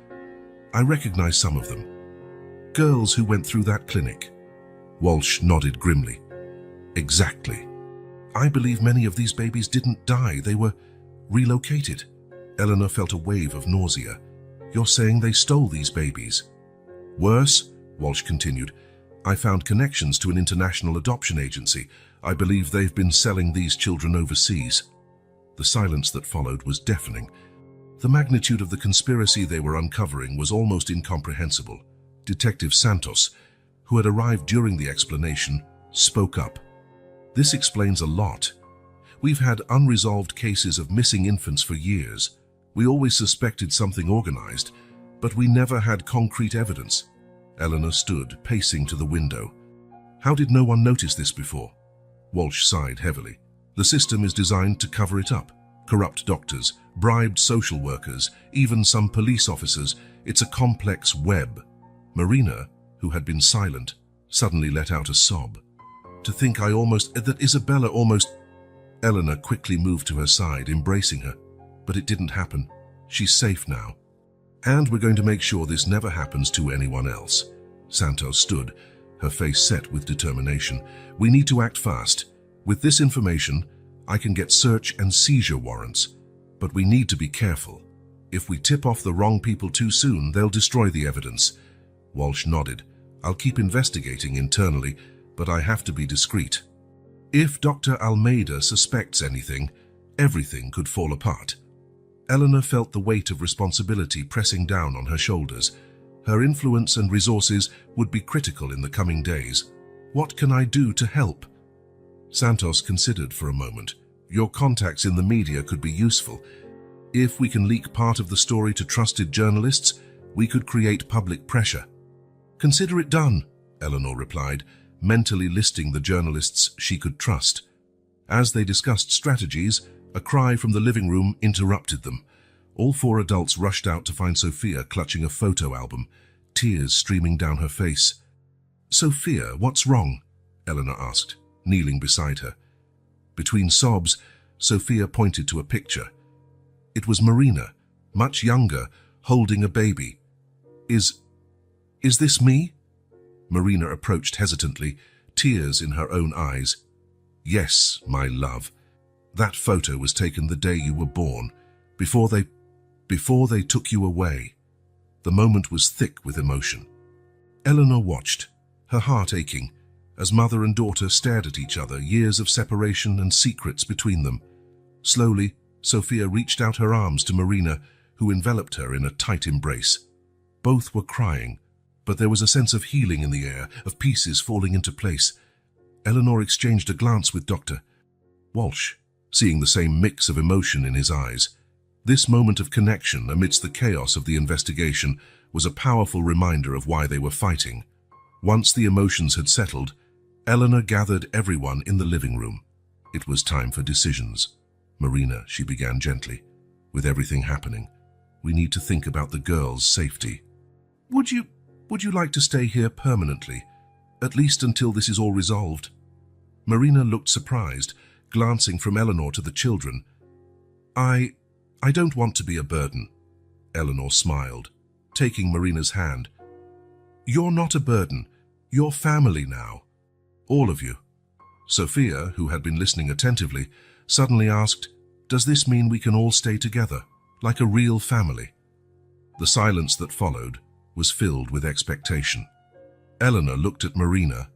[SPEAKER 1] I recognize some of them. Girls who went through that clinic." Walsh nodded grimly. "Exactly. I believe many of these babies didn't die, they were relocated." Eleanor felt a wave of nausea. "You're saying they stole these babies?" "Worse," Walsh continued, "I found connections to an international adoption agency. I believe they've been selling these children overseas." The silence that followed was deafening. The magnitude of the conspiracy they were uncovering was almost incomprehensible. Detective Santos, who had arrived during the explanation, spoke up. "This explains a lot. We've had unresolved cases of missing infants for years. We always suspected something organized, but we never had concrete evidence." Eleanor stood, pacing to the window. "How did no one notice this before?" Walsh sighed heavily. "The system is designed to cover it up. Corrupt doctors, bribed social workers, even some police officers. It's a complex web." Marina, who had been silent, suddenly let out a sob. "To think that Isabella almost..." Eleanor quickly moved to her side, embracing her. "But it didn't happen. She's safe now. And we're going to make sure this never happens to anyone else." Santos stood, her face set with determination. "We need to act fast. With this information, I can get search and seizure warrants. But we need to be careful. If we tip off the wrong people too soon, they'll destroy the evidence." Walsh nodded. "I'll keep investigating internally, but I have to be discreet. If Dr. Almeida suspects anything, everything could fall apart." Eleanor felt the weight of responsibility pressing down on her shoulders. Her influence and resources would be critical in the coming days. "What can I do to help?" Santos considered for a moment. Your contacts in the media could be useful. If we can leak part of the story to trusted journalists, we could create public pressure. Consider it done, Eleanor replied, mentally listing the journalists she could trust. As they discussed strategies, a cry from the living room interrupted them. All four adults rushed out to find Sophia clutching a photo album, tears streaming down her face. "Sophia, what's wrong?" Eleanor asked, kneeling beside her. Between sobs, Sophia pointed to a picture. It was Marina, much younger, holding a baby. Is this me?" Marina approached hesitantly, tears in her own eyes. "Yes, my love. That photo was taken the day you were born, before they took you away." The moment was thick with emotion. Eleanor watched, her heart aching, as mother and daughter stared at each other, years of separation and secrets between them. Slowly, Sophia reached out her arms to Marina, who enveloped her in a tight embrace. Both were crying, but there was a sense of healing in the air, of pieces falling into place. Eleanor exchanged a glance with Dr. Walsh, seeing the same mix of emotion in his eyes. This moment of connection amidst the chaos of the investigation was a powerful reminder of why they were fighting. Once the emotions had settled, Eleanor gathered everyone in the living room. It was time for decisions. "Marina," she began gently, "with everything happening, we need to think about the girls' safety. Would you like to stay here permanently, at least until this is all resolved?" Marina looked surprised, glancing from Eleanor to the children. I don't want to be a burden." Eleanor smiled, taking Marina's hand. "You're not a burden. You're family now. All of you." Sophia, who had been listening attentively, suddenly asked, "Does this mean we can all stay together, like a real family?" The silence that followed was filled with expectation. Eleanor looked at Marina,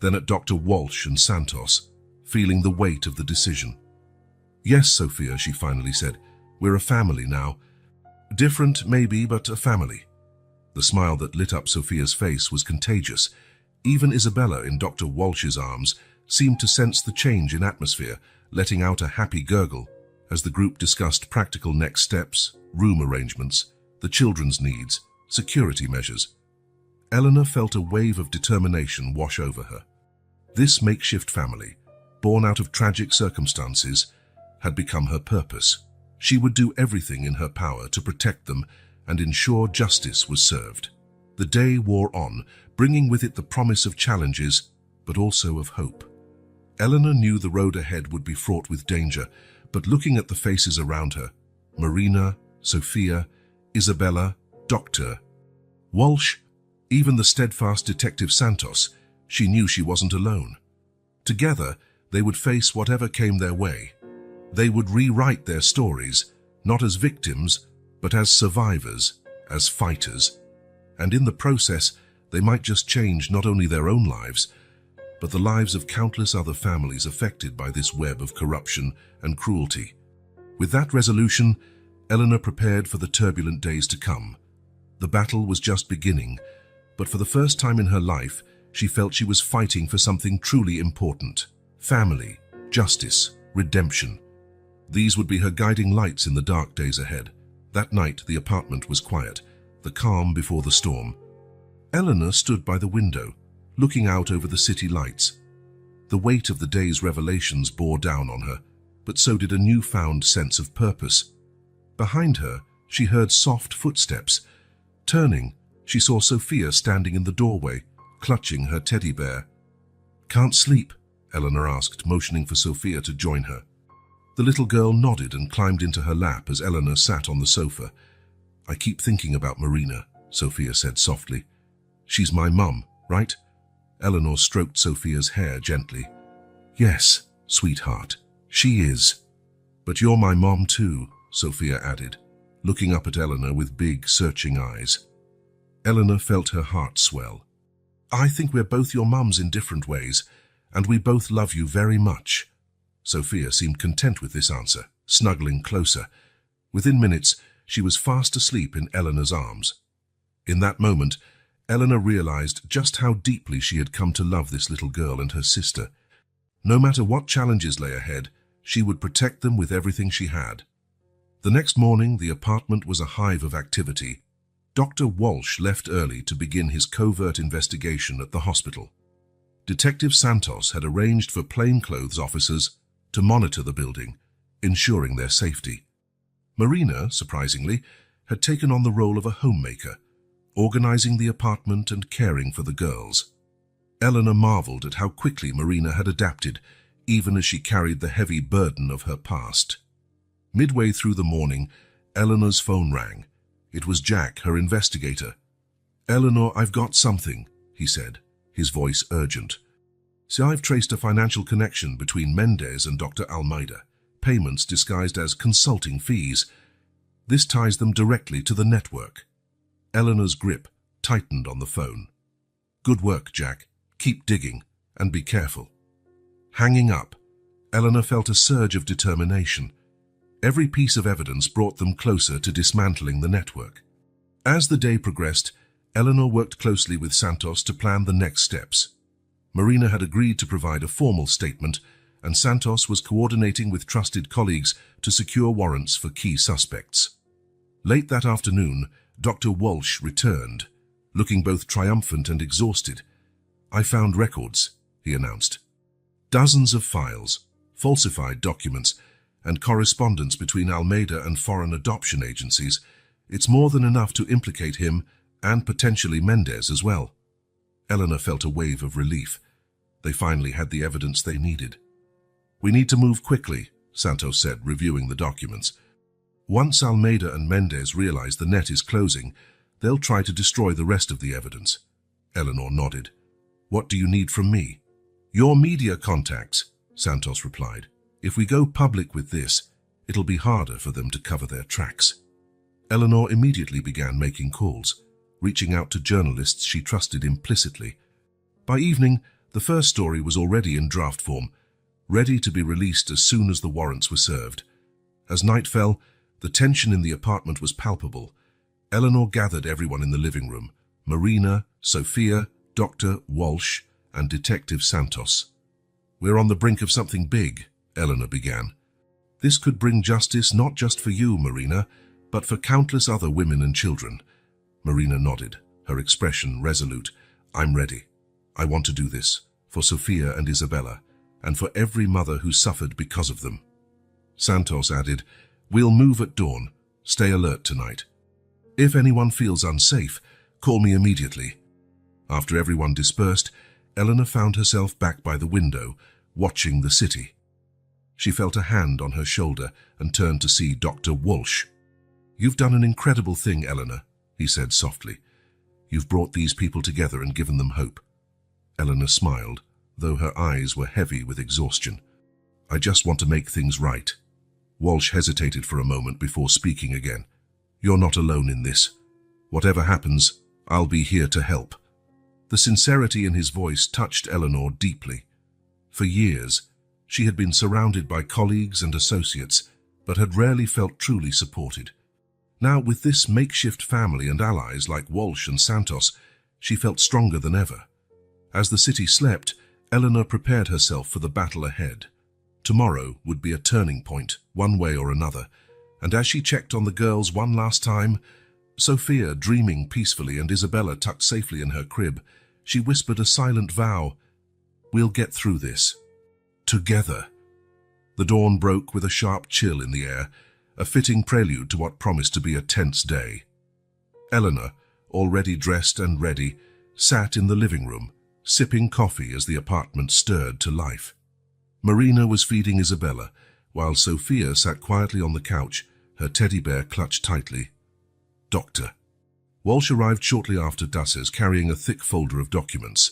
[SPEAKER 1] then at Dr. Walsh and Santos, feeling the weight of the decision. "Yes, Sophia," she finally said, "we're a family now. Different, maybe, but a family." The smile that lit up Sophia's face was contagious. Even Isabella, in Dr. Walsh's arms, seemed to sense the change in atmosphere, letting out a happy gurgle as the group discussed practical next steps, room arrangements, the children's needs, security measures. Eleanor felt a wave of determination wash over her. This makeshift family, born out of tragic circumstances, had become her purpose. She would do everything in her power to protect them and ensure justice was served. The day wore on, bringing with it the promise of challenges, but also of hope. Eleanor knew the road ahead would be fraught with danger, but looking at the faces around her, Marina, Sophia, Isabella, Dr. Walsh, even the steadfast Detective Santos, she knew she wasn't alone. Together, they would face whatever came their way. They would rewrite their stories, not as victims, but as survivors, as fighters. And in the process, they might just change not only their own lives, but the lives of countless other families affected by this web of corruption and cruelty. With that resolution, Eleanor prepared for the turbulent days to come. The battle was just beginning, but for the first time in her life, she felt she was fighting for something truly important: family, justice, redemption. These would be her guiding lights in the dark days ahead. That night, the apartment was quiet, the calm before the storm. Eleanor stood by the window, looking out over the city lights. The weight of the day's revelations bore down on her, but so did a newfound sense of purpose. Behind her, she heard soft footsteps. Turning, she saw Sophia standing in the doorway, clutching her teddy bear. "Can't sleep?" Eleanor asked, motioning for Sophia to join her. The little girl nodded and climbed into her lap as Eleanor sat on the sofa. "I keep thinking about Marina," Sophia said softly. "She's my mum, right?" Eleanor stroked Sophia's hair gently. "Yes, sweetheart, she is. But you're my mom too," Sophia added, looking up at Eleanor with big, searching eyes. Eleanor felt her heart swell. "I think we're both your mums in different ways, and we both love you very much." Sophia seemed content with this answer, snuggling closer. Within minutes, she was fast asleep in Eleanor's arms. In that moment, Eleanor realized just how deeply she had come to love this little girl and her sister. No matter what challenges lay ahead, she would protect them with everything she had. The next morning, the apartment was a hive of activity. Dr. Walsh left early to begin his covert investigation at the hospital. Detective Santos had arranged for plainclothes officers to monitor the building, ensuring their safety. Marina, surprisingly, had taken on the role of a homemaker, organizing the apartment and caring for the girls. Eleanor marveled at how quickly Marina had adapted, even as she carried the heavy burden of her past. Midway through the morning, Eleanor's phone rang. It was Jack, her investigator. "Eleanor, I've got something," he said, his voice urgent. "See, I've traced a financial connection between Mendez and Dr. Almeida, payments disguised as consulting fees. This ties them directly to the network." Eleanor's grip tightened on the phone. "Good work, Jack. Keep digging, and be careful." Hanging up, Eleanor felt a surge of determination. Every piece of evidence brought them closer to dismantling the network. As the day progressed, Eleanor worked closely with Santos to plan the next steps. Marina had agreed to provide a formal statement, and Santos was coordinating with trusted colleagues to secure warrants for key suspects. Late that afternoon, Dr. Walsh returned, looking both triumphant and exhausted. "I found records," he announced. Dozens of files, falsified documents, and correspondence between Almeida and foreign adoption agencies. It's more than enough to implicate him and potentially Mendez as well. Eleanor felt a wave of relief. They finally had the evidence they needed. "We need to move quickly," Santos said, reviewing the documents. "Once Almeida and Mendez realize the net is closing, they'll try to destroy the rest of the evidence." Eleanor nodded. "What do you need from me?" "Your media contacts," Santos replied. "If we go public with this, it'll be harder for them to cover their tracks." Eleanor immediately began making calls, reaching out to journalists she trusted implicitly. By evening, the first story was already in draft form, ready to be released as soon as the warrants were served. As night fell, the tension in the apartment was palpable. Eleanor gathered everyone in the living room: Marina, Sophia, Dr. Walsh, and Detective Santos. "We're on the brink of something big," Eleanor began. "This could bring justice not just for you, Marina, but for countless other women and children." Marina nodded, her expression resolute. "I'm ready. I want to do this, for Sophia and Isabella, and for every mother who suffered because of them." Santos added, "We'll move at dawn. Stay alert tonight. If anyone feels unsafe, call me immediately." After everyone dispersed, Eleanor found herself back by the window, watching the city. She felt a hand on her shoulder and turned to see Dr. Walsh. "You've done an incredible thing, Eleanor," he said softly. "You've brought these people together and given them hope." Eleanor smiled, though her eyes were heavy with exhaustion. "I just want to make things right." Walsh hesitated for a moment before speaking again. "You're not alone in this. Whatever happens, I'll be here to help." The sincerity in his voice touched Eleanor deeply. For years, she had been surrounded by colleagues and associates, but had rarely felt truly supported. Now, with this makeshift family and allies like Walsh and Santos, she felt stronger than ever. As the city slept, Eleanor prepared herself for the battle ahead. Tomorrow would be a turning point, one way or another, and as she checked on the girls one last time, Sophia dreaming peacefully and Isabella tucked safely in her crib, she whispered a silent vow: "We'll get through this. Together." The dawn broke with a sharp chill in the air, a fitting prelude to what promised to be a tense day. Eleanor, already dressed and ready, sat in the living room, sipping coffee as the apartment stirred to life. Marina was feeding Isabella, while Sophia sat quietly on the couch, her teddy bear clutched tightly. "Doctor." Walsh arrived shortly after Dusses, carrying a thick folder of documents.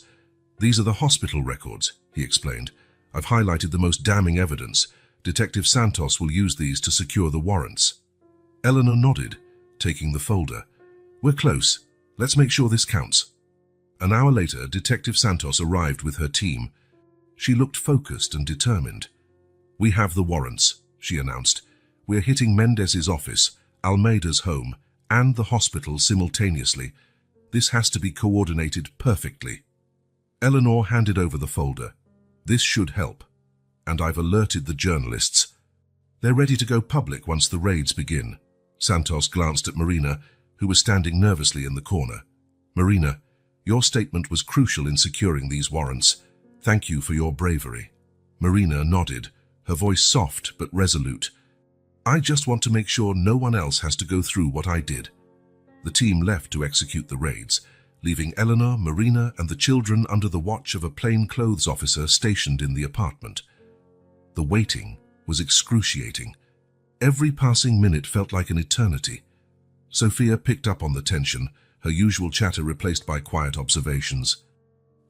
[SPEAKER 1] "These are the hospital records," he explained. "I've highlighted the most damning evidence. Detective Santos will use these to secure the warrants." Eleanor nodded, taking the folder. "We're close. Let's make sure this counts." An hour later, Detective Santos arrived with her team. She looked focused and determined. "We have the warrants," she announced. "We're hitting Mendez's office, Almeida's home, and the hospital simultaneously. This has to be coordinated perfectly." Eleanor handed over the folder. "This should help," and I've alerted the journalists. They're ready to go public once the raids begin." Santos glanced at Marina, who was standing nervously in the corner. "Marina, your statement was crucial in securing these warrants. Thank you for your bravery." Marina nodded, her voice soft but resolute. "I just want to make sure no one else has to go through what I did." The team left to execute the raids, leaving Eleanor, Marina, and the children under the watch of a plainclothes officer stationed in the apartment. The waiting was excruciating. Every passing minute felt like an eternity. Sophia picked up on the tension, her usual chatter replaced by quiet observations.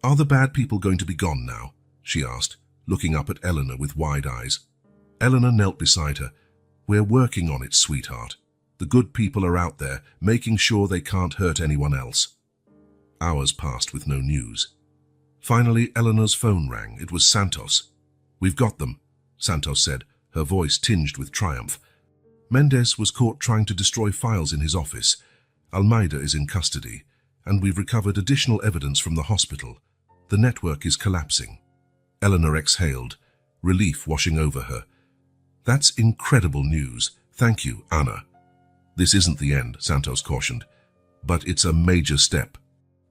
[SPEAKER 1] "Are the bad people going to be gone now?" she asked, looking up at Eleanor with wide eyes. Eleanor knelt beside her. "We're working on it, sweetheart. The good people are out there, making sure they can't hurt anyone else." Hours passed with no news. Finally, Eleanor's phone rang. It was Santos. "We've got them," Santos said, her voice tinged with triumph. "Mendez was caught trying to destroy files in his office. Almeida is in custody, and we've recovered additional evidence from the hospital. The network is collapsing." Eleanor exhaled, relief washing over her. "That's incredible news. Thank you, Anna." "This isn't the end," Santos cautioned, "but it's a major step.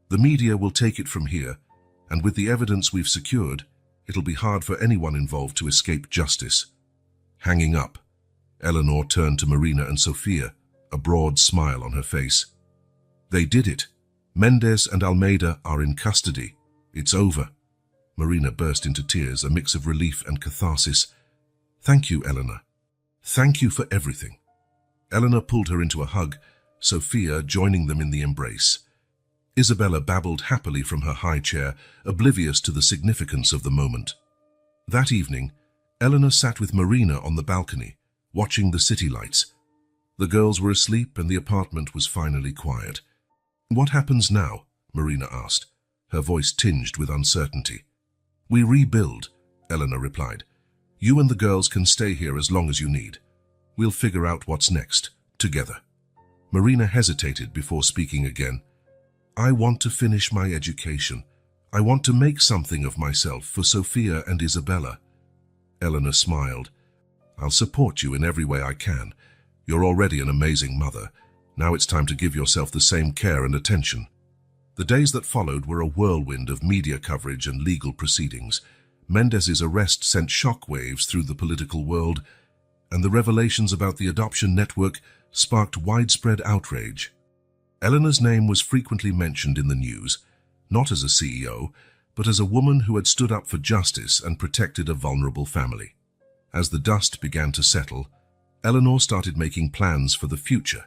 [SPEAKER 1] The media will take it from here, and with the evidence we've secured, it'll be hard for anyone involved to escape justice." Hanging up, Eleanor turned to Marina and Sophia, a broad smile on her face. "They did it. Mendez and Almeida are in custody. It's over." Marina burst into tears, a mix of relief and catharsis. "Thank you, Eleanor. Thank you for everything." Eleanor pulled her into a hug, Sophia joining them in the embrace. Isabella babbled happily from her high chair, oblivious to the significance of the moment. That evening, Eleanor sat with Marina on the balcony, watching the city lights. The girls were asleep and the apartment was finally quiet. "What happens now?" Marina asked, her voice tinged with uncertainty. "We rebuild," Eleanor replied. "You and the girls can stay here as long as you need. We'll figure out what's next, together." Marina hesitated before speaking again. "I want to finish my education. I want to make something of myself for Sophia and Isabella." Eleanor smiled. "I'll support you in every way I can. You're already an amazing mother. Now it's time to give yourself the same care and attention." The days that followed were a whirlwind of media coverage and legal proceedings. Mendez's arrest sent shockwaves through the political world, and the revelations about the adoption network sparked widespread outrage. Eleanor's name was frequently mentioned in the news, not as a CEO, but as a woman who had stood up for justice and protected a vulnerable family. As the dust began to settle, Eleanor started making plans for the future.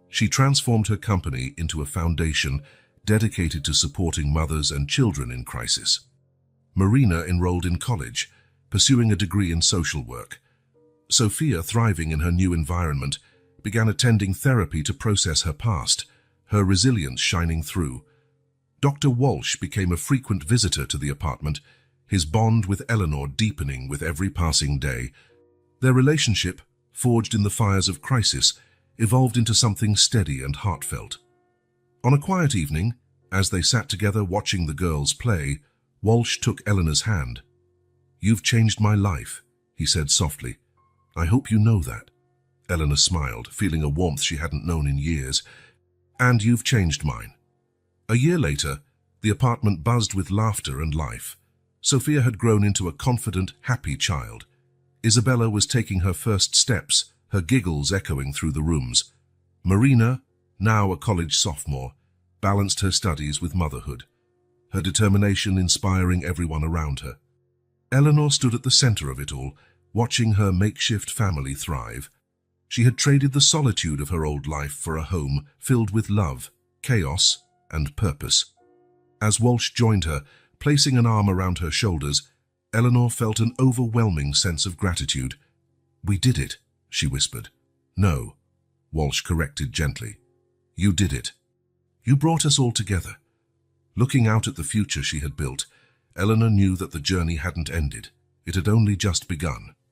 [SPEAKER 1] She transformed her company into a foundation dedicated to supporting mothers and children in crisis. Marina enrolled in college, pursuing a degree in social work. Sophia, thriving in her new environment, began attending therapy to process her past, her resilience shining through. Dr. Walsh became a frequent visitor to the apartment, his bond with Eleanor deepening with every passing day. Their relationship, forged in the fires of crisis, evolved into something steady and heartfelt. On a quiet evening, as they sat together watching the girls play, Walsh took Eleanor's hand. "You've changed my life," he said softly. "I hope you know that." Eleanor smiled, feeling a warmth she hadn't known in years. "And you've changed mine." A year later, the apartment buzzed with laughter and life. Sophia had grown into a confident, happy child. Isabella was taking her first steps, her giggles echoing through the rooms. Marina, now a college sophomore, balanced her studies with motherhood, her determination inspiring everyone around her. Eleanor stood at the center of it all, watching her makeshift family thrive. She had traded the solitude of her old life for a home filled with love, chaos, and purpose. As Walsh joined her, placing an arm around her shoulders, Eleanor felt an overwhelming sense of gratitude. "We did it," she whispered. "No," Walsh corrected gently. "You did it. You brought us all together." Looking out at the future she had built, Eleanor knew that the journey hadn't ended. It had only just begun.